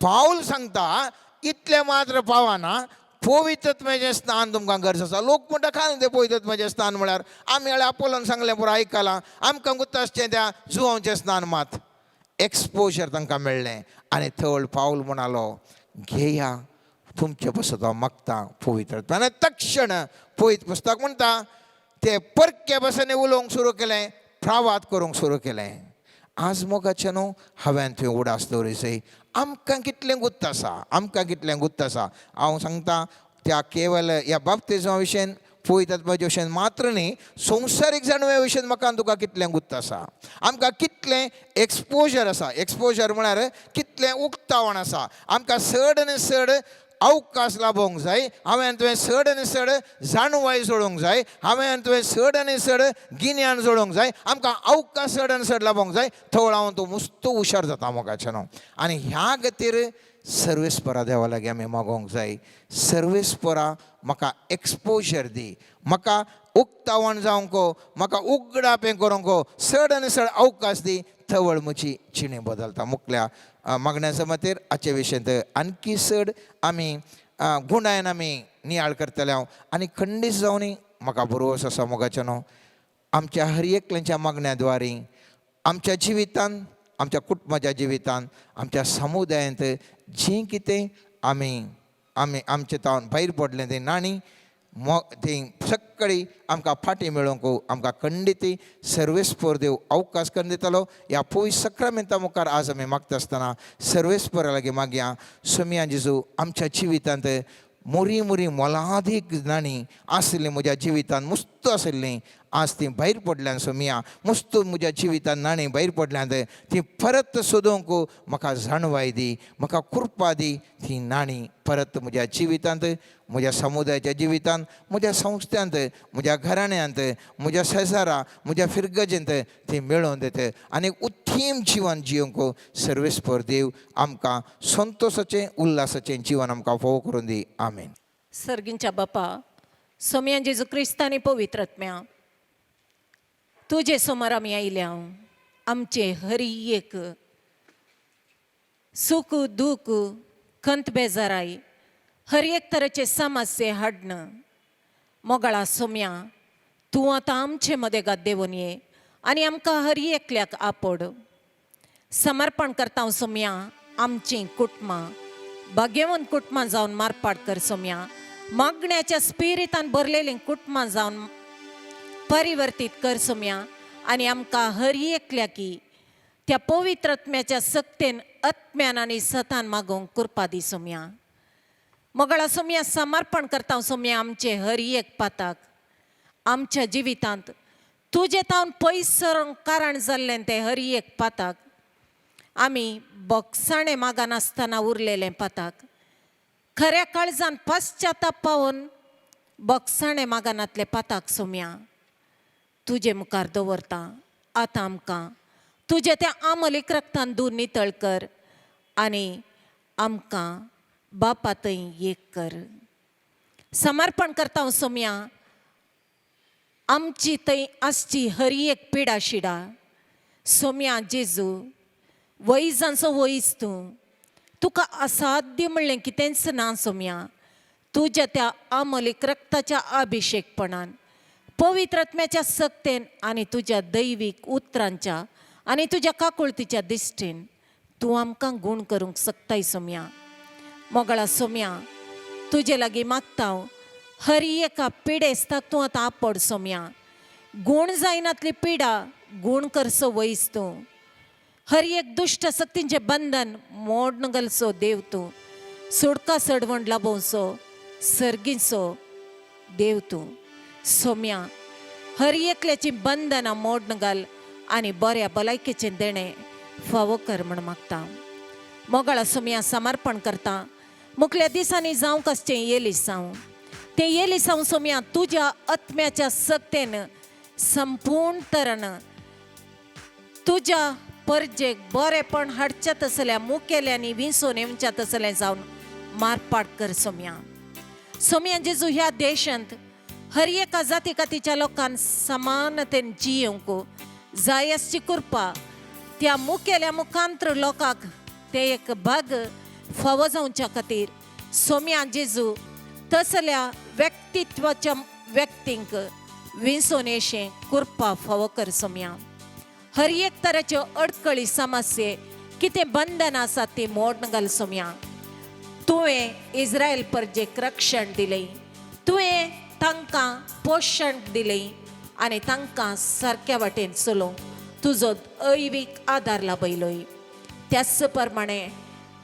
पावल सांगता इतलें मात्र पावना, पवित्रत्वाचें स्नान तुमकां गरज आसा. लोक म्हणटा काय तें पवित्रत्वाचें स्नान म्हळ्यार आमी आपोलोन सांगलें पुरो आयकलां, आमकां गुर्त आसचें त्या जुवांचें स्नान. मात एक्सपोजर तांकां मेळ्ळें आनी थळ पावल म्हणालो, घेया तुमचे पासून तो मागता पवित्रत्व. आनी तक्षण पवित्र पुस्तक म्हणटा ते परक्या भाशेनी उलोवंक सुरू केलें, प्रवाद करूंक सुरू केलें. आज मोगाचें न्हू, हांवें थंय उडास दवरी जाय. आमकां कितलें गुत्त आसा, आमकां कितलें गुत्त आसा. हांव सांगता त्या केवल ह्या बाप्तिजमा विशयन पवित्रत्वाचे विशयन मात्र न्ही, संवसारीक जाणवे विशयन म्हाका तुका कितलें गुत्त आसा, आमकां कितलें एक्सपोजर आसा. एक्सपोजर म्हळ्यार कितलें उक्तावण आसा. आमकां चड आनी चड अवकाश लाभोवंक जाय. हांवें तुवें चड आनी चड जाणवाय जोडूंक जाय. हांवें तुवें चड आनी चड गिन्यान जोडूंक जाय. आमकां अवकाश चड आनी चड लाभोवंक जाय. थोड हांव तूं मस्त हुशार जाता मोगाचें न्हू. आनी ह्या खातीर सर्वेस्परा देवा लागीं आमी मागोवंक जाय. सर्वेस्परा म्हाका एक्सपोजर दी, म्हाका उक्तावण जावंक, म्हाका उगडापें करूंक चड आनी चड अवकाश दी. थवळ म्हजी जिणी बदलता. मुखल्या मागण्याच्या मतेर हाचे विशयंत आणखी चड आमी गुणायन आमी नियाळ करतले हांव. आनी खंडीत जावनी म्हाका भरवोस आसा मोगाचें न्हू, आमच्या हर एकल्याच्या मागण्याद्वारे आमच्या जिवितांत, आमच्या कुटुंबाच्या जिवितांत, आमच्या समुदायांत जें कितें आमचे तावन भायर पडलें तें नाणी थंय सक्कळी आमकां फाटीं मेळोवंक आमकां खंडीत सर्वेस्पर देव अवकाश करून दितालो. ह्या पवित्र सक्रामेंता मुखार आज आमी मागता आसतना सर्वेस्परा लागीं मागया. सोम्या जेजू आमच्या जिवितांत मोरी मोरी मोलादीक नाणी आसली म्हज्या जिवितांत मस्त मुस्त आसलें आज ती भायर पडल्यान सोमिया मुस्त म्हज्या जिवितांत नाणें भायर पडल्यान ती परत सोदूंक म्हाका जाणवाय दी, म्हाका कृपा दी. ती नाणीं परत म्हज्या जिवितांत, म्हज्या समुदायाच्या जिवितांत, म्हज्या संस्थांत, म्हज्या घराण्यांत, म्हज्या शेजारा, म्हज्या फिरगजेंत ती मेळोवन दित आनी उत्तीम जिवन जियोंक सर्वेस्पर देव आमकां संतोशाचें उल्हासाचें जिवन आमकां फोव करून दी. आमेन. सर्गींच्या बापा सोम्या जेजू क्रिस्तानी पवित्र आत्म्या, तुजे समोर आमी आयल्या. आमचे हरी एक सुख दूख खंत बेजाराय हर एक तरेचे समस्ये हाडणं मोगळा सोम्या, तूं आतां आमचे मदेगात देवून ये आनी आमकां हर एकल्याक आपड. समर्पण करता हांव सोम्या आमचीं कुटुंबां, भाग्यवंत कुटुंबां जावन मारपाट कर सोम्या. मागण्याच्या स्पिरितान भरलेलीं कुटुंबां जावन परिवर्तीत कर सोम्या. आनी आमकां हर एकल्याकी त्या पवित्र आत्म्याच्या सक्तेन आत्म्यान आनी सतान मागोवंक कृपा दी सोम्या. मोगळा सोम्या समर्पण करता हांव सोम्या आमचे हर एक पाताक. आमच्या जिवितांत तुजे तावन पयस सरोंक कारण जाल्लें तें हर एक पाताक. आमी बोगसाणें मागनासतना उरलेलें पाताक खऱ्या काळजान पश्चाताप पावोन बोगसाणें मागनातले पाताक सोम्या तुजे मुखार दवरता. आतां आमकां तुजे त्या आमलीक रक्तान दूर नितळ कर आनी आमकां बापा थंय एक कर. समर्पण करता हांव सोम्या आमची थंय आसची हर एक पिडा शिडा. सोम्या जेजू वैजांचो वैज तूं, तुका असाध्य म्हणलें कितेंच ना सोम्या. तुज्या त्या आमलीक रक्ताच्या अभिशेकपणान पवित्र आत्म्याच्या सक्तेन आनी तुज्या दैवीक उतरांच्या आनी तुज्या काकुळतीच्या दिश्टेन तूं आमकां गूण करूंक शकताय सोम्या. मोगळा सोम्या तुजे लागीं मागता हांव हर एका पिडेस्ताक तूं आतां आपड सोम्या. गूण जायनातली पिडा गूण करसो वैस तूं. हर एक दुश्ट शक्तींचे बंधन मोडन घालसो देव तूं. सुडका सडवण लाभोवसो सर्गीचो देव तूं. सोम्या हर एकल्याची बंधनां मोडन घाल आनी बऱ्या भलायकेचें देणें फावो कर म्हण मागता. मोगळा सोम्या समर्पण करता मुखल्या दिसांनी जावंक आसचें येलिसांव. तें येलिसांव सोम्या तुज्या आत्म्याच्या सक्तेन संपूर्ण तरान तुज्या परजेक बरेपण हाडचें तसल्या मुखेल्यांनी विंसून येवच्या तसलें जावन मारपाट कर सोम्या. सोम्या जेजू ह्या देशांत हर एका जाती कातीच्या लोकांक समानतेन जियोंक जाय आसची कृपा त्या मुखेल्या मुखांत्र लोकांक ते एक भाग फावो जावच्या खातीर सोम्या जेजू तसल्या व्यक्तित्वाच्या व्यक्तींक विंसून येशें कृपा फावो कर सोम्या. हर एक तरेच्यो अडकळी समस्ये कितें बंधन आसात ती मोडन घाल सोम्या. तुवें इस्रायल परजेक रक्षण दिलें, तुवें तांकां पोशण दिलें आनी तांकां सारक्या वाटेन चलोवंक तुजो दैवीक आदार लाभयलोय. त्याच प्रमाणे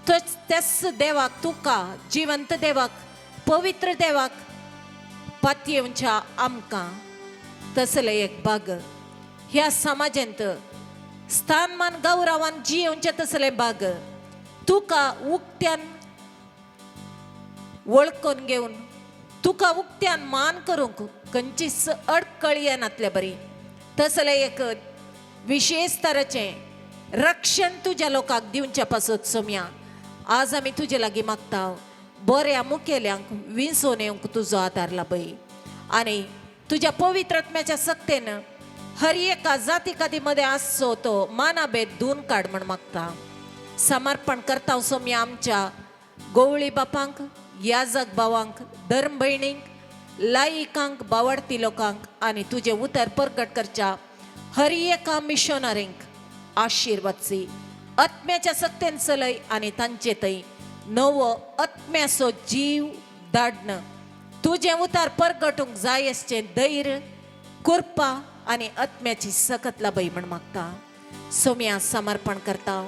त्याच देवाक तुका जिवंत देवाक पवित्र देवाक पातयेवच्या आमकां तसले एक भाग ह्या समाजांत स्थानमान गौरवान जियोवचे तसले भाग तुका उक्त्यान वळखून घेवन तुका उक्त्यान मान करूंक खंयचीच अडकळी येनातले बरी तसले एक विशेष तरेचें रक्षण तुज्या लोकांक दिवच्या पासत सोम्या. आज आमी तुजे लागीं मागता बऱ्या मुखेल्यांक विंसून येवंक तुजो आदार लाभय आनी तुज्या पवित्र आत्म्याच्या सक्तेन हर एका जाती काती मध्ये आसचो तो मानाभेद धुवन काड म्हण मागता. समर्पण करता हांव सोम्या आमच्या गवळी बापांक, याजक भावांक, धर्म भयणींक, लायिकांक, बावडती लोकांक आनी तुजे उतर परगट करच्या हर एका मिशनरींक आशिर्वादची आत्म्याच्या सक्तेन चलय आनी तांचे थंय नवो आत्म्याचो जीव धाडन तुजें उतार परगटूंक जाय आसचें धैर्य कृपा आनी आत्म्याची सकत लाभय म्हण मागता. सोम्या समर्पण करता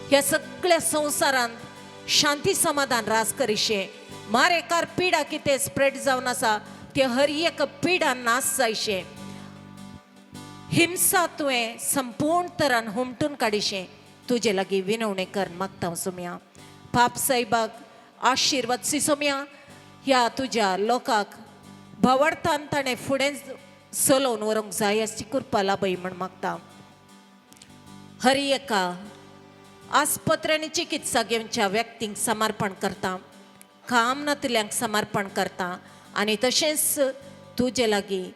ह्या सगळ्या संवसारांत शांती समाधान रास करिशे. मारेकार पिडा कितें स्प्रेड जावन आसा ते हर एक पिडा नास जायशे हिंसा तुवें संपूर्ण तरान हुमटून काडिशें तुजे लागीं विनवणी कर मागता हांव सोम्या पाप साहेबाक आशिर्वाद सी सोम्या ह्या तुज्या लोकांक भावार्थान ताणें फुडें चलोवन व्हरूंक जाय अशी कृपा लाभय म्हण मागता हर एका आस्पत्र्यांनी चिकित्सा घेवच्या व्यक्तींक समर्पण करता काम नातिल्यांक समर्पण करता आनी तशेंच तुजे लागीं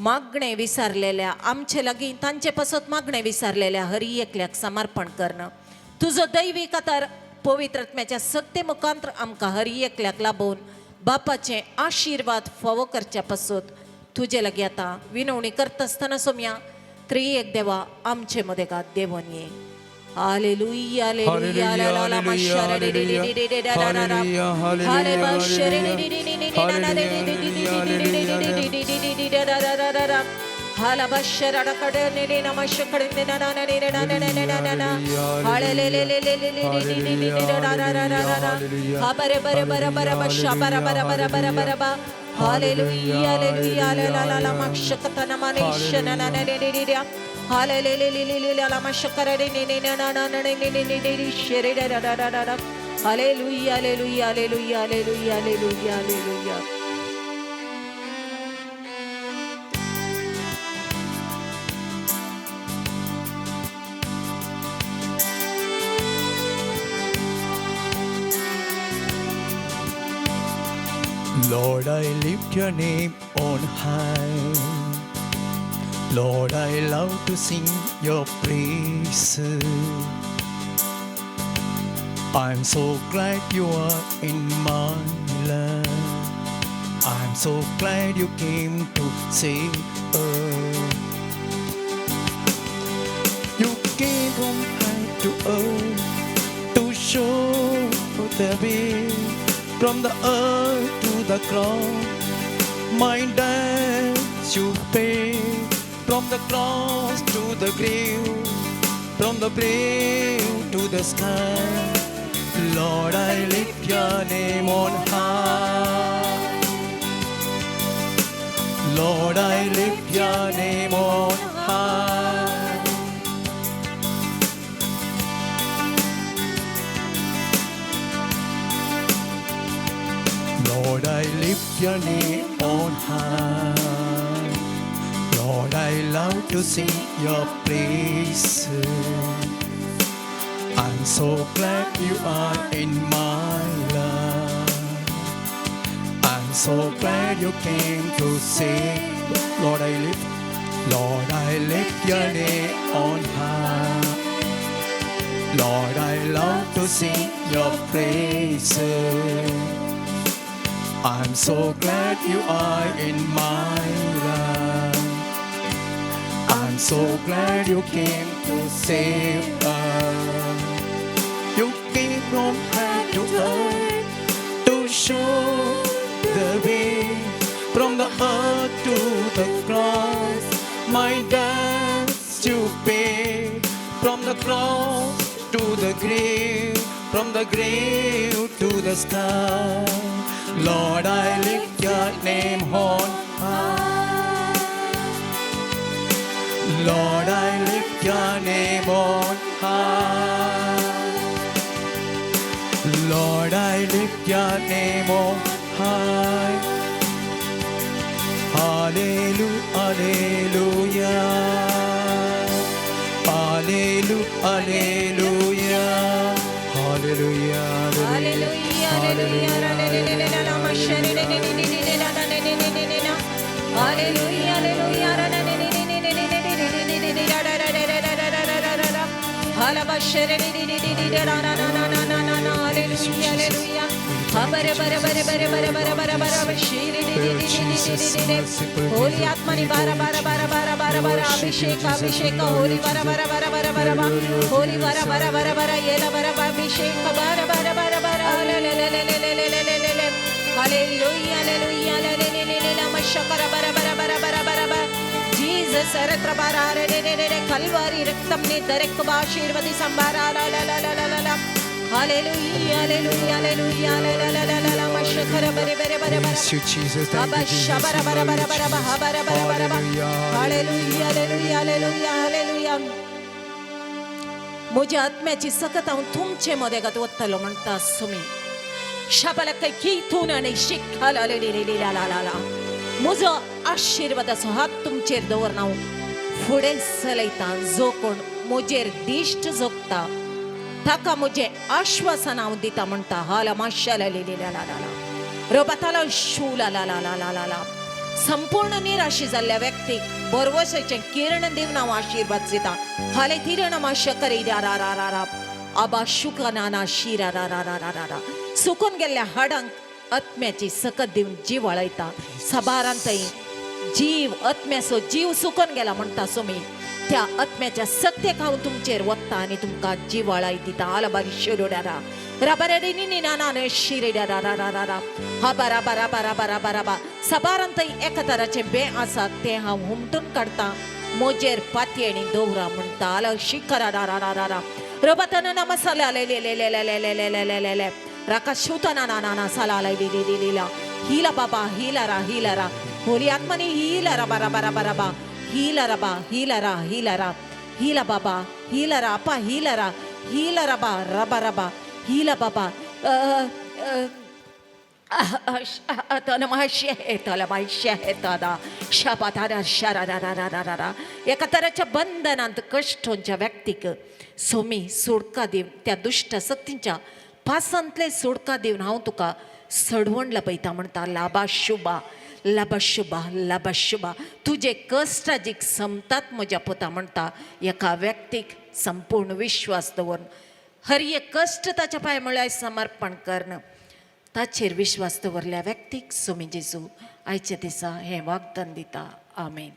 मागणें विसारलेल्या आमचे लागीं तांचे पासत मागणें विसारलेल्या हर एकल्याक समर्पण करना तुजो दैवीक आतार पवित्र आत्म्याच्या सत्ते मुखांतर आमकां हर एकल्याक लाभून बापाचे आशिर्वाद फावो करच्या पासत तुजे लागीं आतां विनवणी करता आसतना सोम्या त्रिएक देवा आमचे मदेगात देवून ये हालेलुया हालेलुया लाला मशरे रे रे रे रे हाले बशरे रे रे रे रे हाला बशरा कडे ने नमस्कार ने ना ना ने ना ना ना हाले ले ले ले ले ले ले ले हा बरे बरे बरे बरे बशा बरे बरे बरे बरे बरे बा हालेलुया हालेलुया ला ला मक्षकता नमनेश ना ना ने रे रे हाले ले ले ले ले ले ला मशकर रे ने ना ना ना ने ने ने ने शरे रा रा रा रा hallelujah hallelujah hallelujah hallelujah hallelujah hallelujah Lord, I lift your name on high. Lord, I love to sing your praises. I'm so glad you are in my life. I'm so glad you came to save us. You came from high to earth to show the way. From the earth to the cross, my debts you paid. From the cross to the grave, from the grave to the sky. Lord, I lift your name on high. Lord, I lift your name on high. Lord, I lift your name on high. Lord, I love to sing your praises. I'm so glad you are in my life. I'm so glad you came to save. Lord, I lift your name on high. Lord, I love to sing your praises. I'm so glad you are in my life. I'm so glad you came to save us. You came from high to earth to show the way. From the earth to the cross, my debts you paid. From the cross to the grave, from the grave to the sky. Lord, I lift your name on high. Lord, I lift your name on high. Lord, I lift your name on high. Hallelujah, hallelujah. Hallelujah, hallelujah. Hallelujah, hallelujah. Holy आत्मानी बारा बारा बारा बारा बारा बारा अभिषेक अभिषेक Holy बारा बारा बारा बारा बारा होली बारा बारा बारा बारा येला बारा अभिषेक बारा बारा बारा बारा ले ले ले ले ले ले ले ले ले ले हालेलुया हालेलुया ले ले ले ले ले नमस्कार बारा बारा बारा बारा बारा बारा जीसस रत्र बारा रे रे रे रे कल्वारी रक्तम ने दरेक आशीर्वादी संभारा ला ला ला ला ला ला Hallelujah, hallelujah, hallelujah, la la la la la la, mashakara bare bare bare bare. Praise you, Jesus. Thank you, Jesus. Abashabara bara bara bara bara bara bara bara. Hallelujah. Hallelujah, hallelujah, hallelujah, hallelujah. म्हज्या आत्म्याची सकत हांव तुमचे मदेगात वतलो म्हणटा सुमी शाबाला काही कितून आनी शिखाला ला ला ला ला म्हजो आशिर्वादाचो हात तुमचेर दवरून हांव फुडें चलयता जो कोण म्हजेर दिश्ट जोगता ताका म्हजें आश्वासन हांव दिता म्हणटा हाला माश्शा ला ला ला ला रोबाताला शू ला ला ला ला ला ला ला संपूर्ण निराशी जाल्ल्या व्यक्तीक बरवशेचें किरण दिवन हांव आशिर्वाद दिता हाले तिरण माशकरी रा रा रा रा रा आबा शुकनाना शिरा रा रा रा रा रा रा सुकून गेल्ल्या हाडांक आत्म्याची सकत दिवन जीव वळयता सबारांतय जीव आत्म्याचो जीव सुकून गेला म्हणटा सुमी त्या आत्म्याच्या सक्तेक हांव तुमचेर वत्ता आनी तुमकां जिवाळाय दिता आला बारी शिरोड्या रा रबरडी नी नाना ने शिरेड्या रा रा रा रा रा हा बारा बारा बारा बारा बारा बा सबारांतय एका तराचे बे आसात ते हांव हुमटून काडटा मोजेर पातयेणी दवरा म्हणटा आला शिखरा रा रा रा रा रा रबतना ना मसाला ले ले ले ले ले ले ले ले ले ले ले ले राका शुतना ना ना ना साला ले ले ले ले ला हिला बाबा हिला रा होली आत्मानी हिला रा बारा बारा बारा बा हिला रा बा हिला रा हिला बाबा हिला रा अपा हिला रा बा रबा रबा हिला बाबा एका तराच्या बंधनांत कष्टांच्या व्यक्तीक सोमी सोडका दिवन त्या दुष्ट शक्तींच्या पासांतले सोडका दिवन हांव तुका सडवण लपयता म्हणटा लाबा शुभा लबशुभा लबशुभा तुझे कष्ट जीक संपतात म्हज्या पुता म्हणटा एका व्यक्तीक संपूर्ण विश्वास दवरून हर एक कष्ट ताच्या पांय म्हळ्यार समर्पण करणं ताचेर विश्वास दवरल्या व्यक्तीक सुमी जेजू आयच्या दिसा हें वाग्दान दिता आमेन.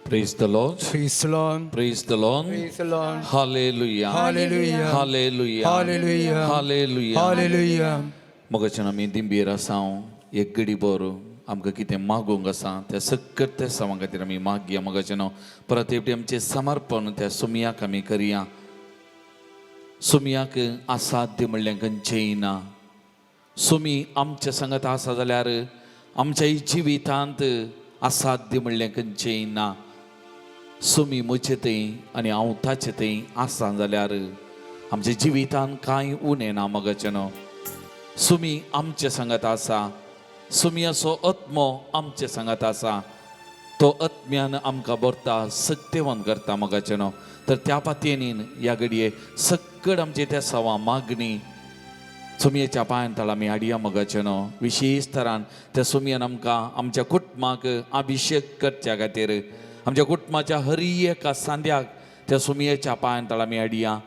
Praise the Lord. Praise the Lord. Praise the Lord. Praise the Lord. Hallelujah. Hallelujah. Hallelujah. Hallelujah. Hallelujah. Hallelujah. मगच्यान आमी दिंबीर आसांव एक घडी भर आमकां कितें मागूंक आसा त्या सकट त्या सवां खातीर आमी मागया मगच्यान परत एकटी आमचें समर्पण त्या सुमयाक आमी करया. सुमयाक असाध्य म्हणलें खंयचेंय ना. सुमी आमच्या संगत आसा जाल्यार आमच्या जिवितांत असाध्य म्हणलें खंयचेंय ना. सुमी म्हजें तें आनी हांव ताचें तें आसा जाल्यार आमच्या जिवितांत कांय उणें ना मगच्यान. सुमी आमच्या संगत आसा. सुमयाचो आत्मो आमच्या संगत आसा. तो आत्म्यान आमकां भरता सत्यवान करता मगच्यान. तर त्या पातयेनीन ह्या घडये सक्कड आमचे त्या सवा मागणी सुमयेच्या पांयांतळ आमी हाडया मगच्यान. विशेश तरान त्या सुमयान आमकां आमच्या कुटुंबाक अभिशेक करच्या खातीर आमच्या कुटुंबाच्या हर एका सांद्याक त्या सुमयेच्या पांयांतळ आमी हाडया.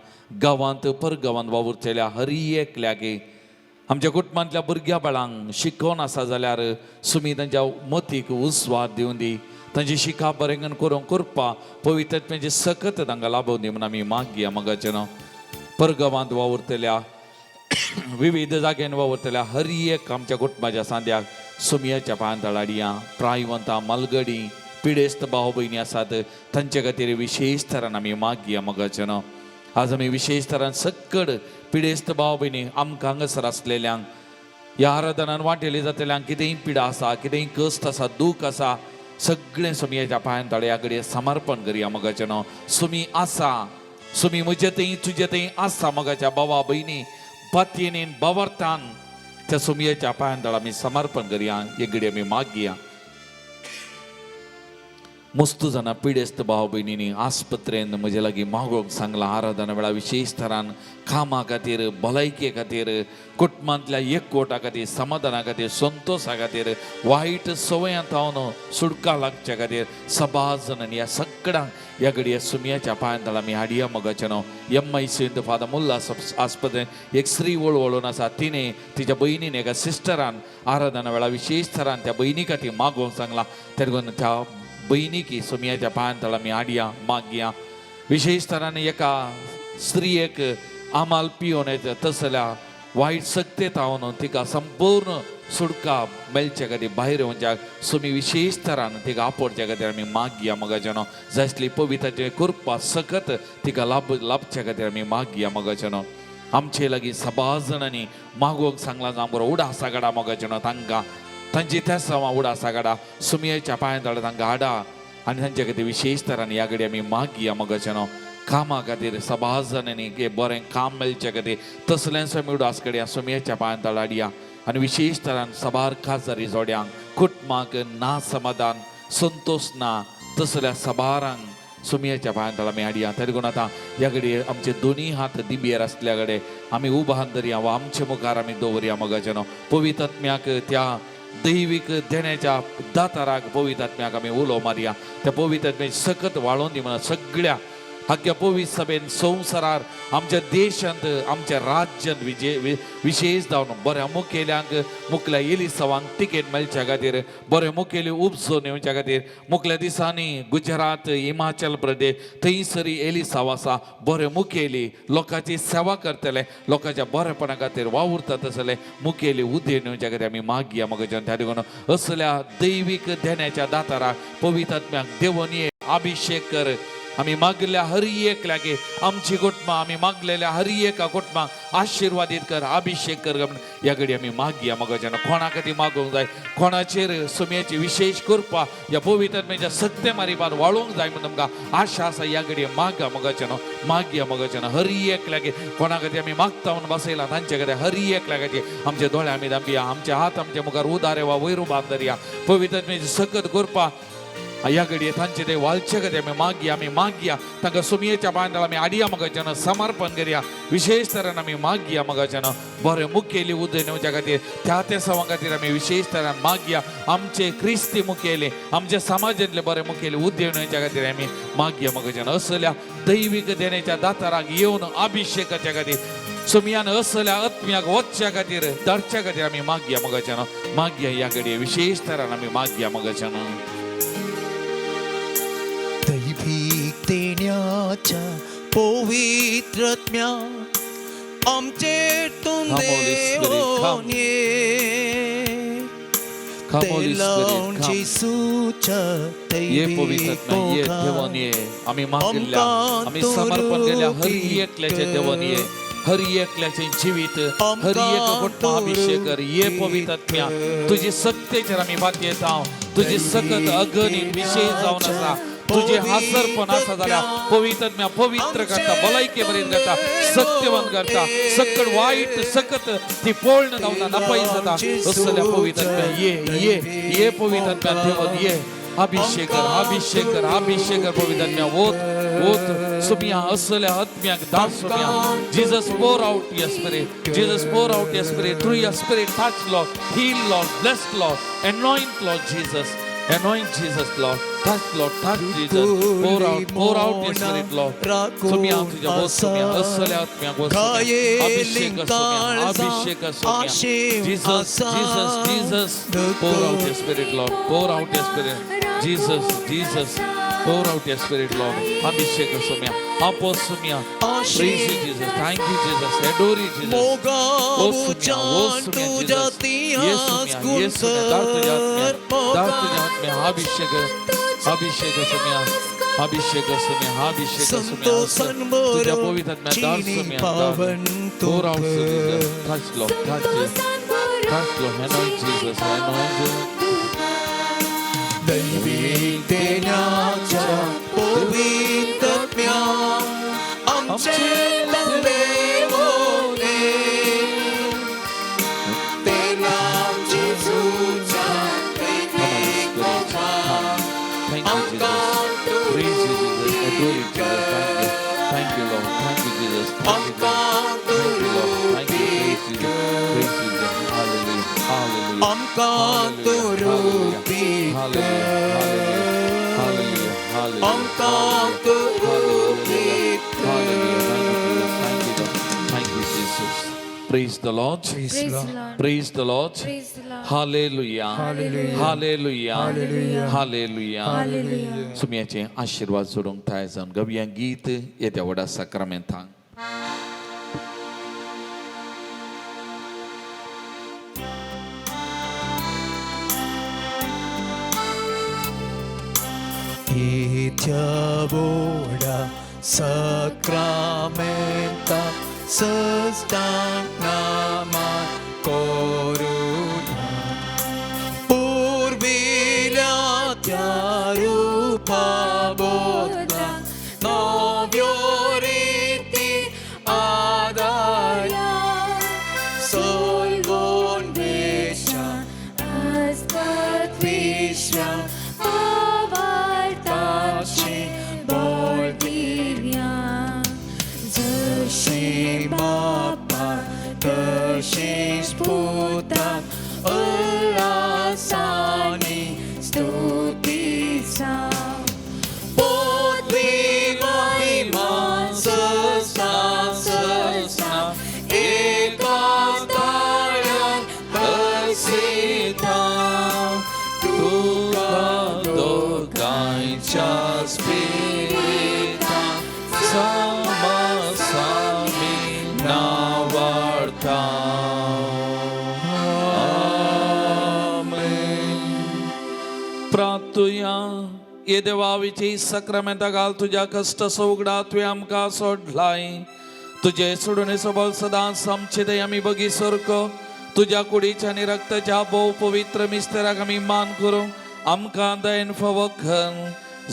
गांवांत परगांवांत वावुरचेल्या हर एकल्याक आमच्या कुटुंबांतल्या भुरग्या बाळांक शिकोवन आसा जाल्यार सुमी तांच्या मतीक उस्वाद दिवन दी. तांची शिका बरेंगन करूंक करपा पवित्रत्वेची सकत तांकां लाभोवन दी म्हूण आमी मागया मगच्यान. परगांवांत वावुरतल्या विविध जाग्यान वावरतल्या हर एक आमच्या कुटुंबाच्या सांद्याक सुमयाच्या पांयांतळ हाडया. प्रायवंतां मालगडी पिडेस्त भाव भयणी आसात तांचे खातीर विशेश तरान आमी मागया मगच्यान. आज आमी विशेष तरान सक्कड पिडेस्त भाव भयणी आमकां हांगासर आसलेल्यांक ह्या आराधनान वांटेली जातल्यांक कितेंय पिडा आसा कितेंय कश्ट आसा दूख आसा सगळें सुमयेच्या पांयांतळ ह्या घडये समर्पण करया मगच्यान. सुमी आसा. सुमी म्हजें तें तुजें तें आसा मगाच्या भावा भयणी पत्येनीन बावर्तान त्या सुमयेच्या पांयांतळ आमी समर्पण करया. एक घडी आमी मागया. मस्तू जाणां पिडेस्त भाव भयणींनी आस्पत्रेन म्हजे लागीं मागोवंक सांगलां. आराधना वेळा विशेश तरान कामा खातीर भलायके खातीर कुटुंबांतल्या एकवटा खातीर समाधाना खातीर संतोशा खातीर वायट संवयांत हांव सुडका लागच्या खातीर सबाज जाणांनी ह्या सगळ्यांक ह्या घडये सुमयाच्या पांयांतळ आमी हाडया मगच्यान. MIC फादर मुल्ला आस्पत्रेन एक स्त्री वळवळून आसा. तिणें तिच्या भयणीन एका सिस्टरान आराधना वेळा विशेष तरान त्या भयणी खातीर मागोवंक सांगलां. तें लागून त्या भयणीकी सुमयाच्या पांयांतळ आमी हाडया मागया. विशेश तरान एका स्त्रियेक आमाल पियोन येता तसल्या वाईट सत्तेत हांव तिका संपूर्ण सुटका मेळच्या खातीर भायर येवच्याक सुमी विशेष तरान तिका आपोवच्या खातीर आमी मागया मोगाचेनो जायसली पवित्राचे कृपा सकत तिका लाभच्या खातीर आमी मागया मोगाचेनो आमचे लागीं सबाज जाणांनी मागोवंक सांगला आमकां उडासा काडा मोगाचेनो तांकां तांची त्या उडासा काडा सुमयेच्या पांयां तळा तांकां हाडा आनी तांचे खातीर विशेष तरान ह्या घडये आमी मागया मोगाचेनो कामा खातीर सबाज जाणांनी की बरें काम मेळचे खातीर तसलेंच आमी उडास काडया सुमयेच्या पांयां तळा हाडया आनी विशेष तरान साबार खासदारी जोड्यांक कुटुंबाक ना समाधान संतोष ना तसल्या साबारांक सुमयेच्या पांयां तळा आमी हाडया तरी देखून आतां ह्या घडये आमचे दोनी हात दिबेर आसल्या कडेन आमी उबान धरया वा आमचे मुखार आमी दवरया मोगाचेनो पवित्र आत्म्याक त्या दैवीक देण्याच्या दाताराक पवित्र आत्म्याक आमी उलो मारया त्या पवित्र आत्म्याची सकत वाळोवन दी म्हणून सगळ्या हाक्या पवित्र सभेन संवसारार आमच्या देशांत आमच्या राज्यांत विशेष जावन बऱ्या मुखेल्यांक मुखल्या येलिसवांक तिकेट मेळच्या खातीर बरे मुखेली उपजोन येवच्या खातीर मुखल्या दिसांनी गुजरात हिमाचल प्रदेश थंयसरी एलिसांव आसा बरे मुखेली लोकांची सेवा करतले लोकांच्या बरेपणा खातीर वावुरतात तसले मुखेली उदेन येवच्या खातीर आमी मागया मोगाचें त्या देखून असल्या दैवीक देण्याच्या दाताराक पवित्र आत्म्याक देवून ये अभिषेक कर आमी मागल्या हर एक लागे आमची कुटुंबां आमी मागलेल्या हर एका कुटुंबाक आशिर्वादीत कर अभिषेक कर ह्या घडी आमी मागया मोगाचें कोणा खातीर मागोवंक जाय कोणाचेर सुमयेची विशेष कृपा ह्या पवित्र आत्म्याच्या सत्य मारिबान वाळोवंक जाय म्हणून आमकां आशा आसा ह्या घडी मागा मोगाचें मागया मोगाचें हर एक लागे कोणा खातीर आमी मागता म्हणून बसयला तांचे खातीर हर एक लागाची आमचे दोळे आमी दांबिया आमचे हात आमच्या मुखार उदारे वा वयर उबार धरया पवित्र आत्म्याची सकत कृपा ह्या घडये तांचे ते वालचे खातीर आमी मागया तांकां सुमयेच्या पांयां तळा आमी हाडया मोगाचें समर्पण करया विशेष तरान आमी मागया मोगाचें बरें मुखेली उदय येवच्या खातीर त्या सवां खातीर आमी विशेष तरान मागया आमचे क्रिस्ती मुखेले आमच्या समाजांतले बरें मुखेली उदय येवच्या खातीर आमी मागया मोगाचें असल्या दैवीक देण्याच्या दाताराक येवन अभिषेकाच्या खातीर सुमयान असल्या आत्म्याक वचच्या खातीर धाडच्या खातीर आमी मागया मोगाचें मागया ह्या घडये विशेष तरान आमी मागया मोगाचें दैविक देण्याच्या पवित्र आत्म्या आमचेर तूं देवून ये जेसूच्या ये पवित्र आत्मा ये देवून ये आमी मागल्या आमी समर्पण केल्या हर एकल्याचे देवून ये हर एकल्याचे जीवित हर एक कुटुंब अभिषेक कर ये पवित्र आत्म्या तुझी सत्तेचेर आमी बात येता तुझी सकत अगणित विशेष जावन आसा तुझे हाजरपण आसा जाल्यार पवित्र आत्म्या पवित्र करता भलायकी बरी करता सत्यवान करता सकट वाईट सकत ती पूर्ण जावना नपाई जाता असल्या पवित्र आत्म्या ये पवित्र आत्म्या देवून ये अभिषेक कर पवित्र आत्म्या वोत सुमया असल्या आत्म्याक दास सुमया Jesus pour out your spirit Jesus pour out your spirit through your spirit touch Lord heal Lord bless Lord anoint Lord Jesus anoint Jesus Lord touch Jesus pour out your spirit Lord Somaiya तुझ्या वोत सुमया असल्या आत्म्याक वोत अभिषेक Somaiya Jesus pour out your spirit Lord pour out your spirit Jesus pour out your spirit Lord abhishek sumya aposumya praise you Jesus thank you Jesus adore you Jesus o sumya Jesus dartu jatme abhishek sumya तुझ्या पवित्र आत्म्या Das Somaiya pour out Jesus touch Lord anoint Jesus anoint दैविक देण्याच्या पवित्र आत्म्या आमचेर देवून ये तेला जेसूच्या दैविक मुखार आमकां praise you Jesus adore you Jesus thank you Lord thank you Jesus आमकां thank you Lord thank you praise you Jesus hallelujah आमकां तुरुपी आमकां तुरुपी thank you Jesus praise the Lord Praise the Lord. praise the Lord Praise the Lord. hallelujah hallelujah Hallelujah. Hallelujah. सुमयाचे आशीर्वाद जोडूंक थाय जावन गव्या गीत येत्या व्हडा साक्रामेंतांक boda sakramenta sestana koruna urbilia rupa bodha novioriti adaya solvon vesha astat vishya avartashi boldinya जशी बापा तशीच पुता उल्हासाने स्तुतीचा पोतवी महिमा ससा एकाच ताळ्यात हसिता तुका दोघांच्या स्पिरिता समासामी नावार्ता प्रार्थुया ये देवाविची सक्रामेंता घाल तुझ्या कष्ट सोगडा तुवें आमकां सोडलाय तुझे सोडून सबल सदांच आमचे दय आमी बगी सरको तुझ्या कुडीच्या आनी रक्ताच्या भोव पवित्र मिस्तेराक आमी मान करूं आमकां दयेन फावो कर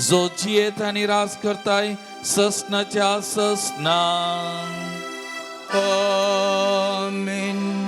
जो जियेत आनी रास करताय ससनाच्या ससना Amen.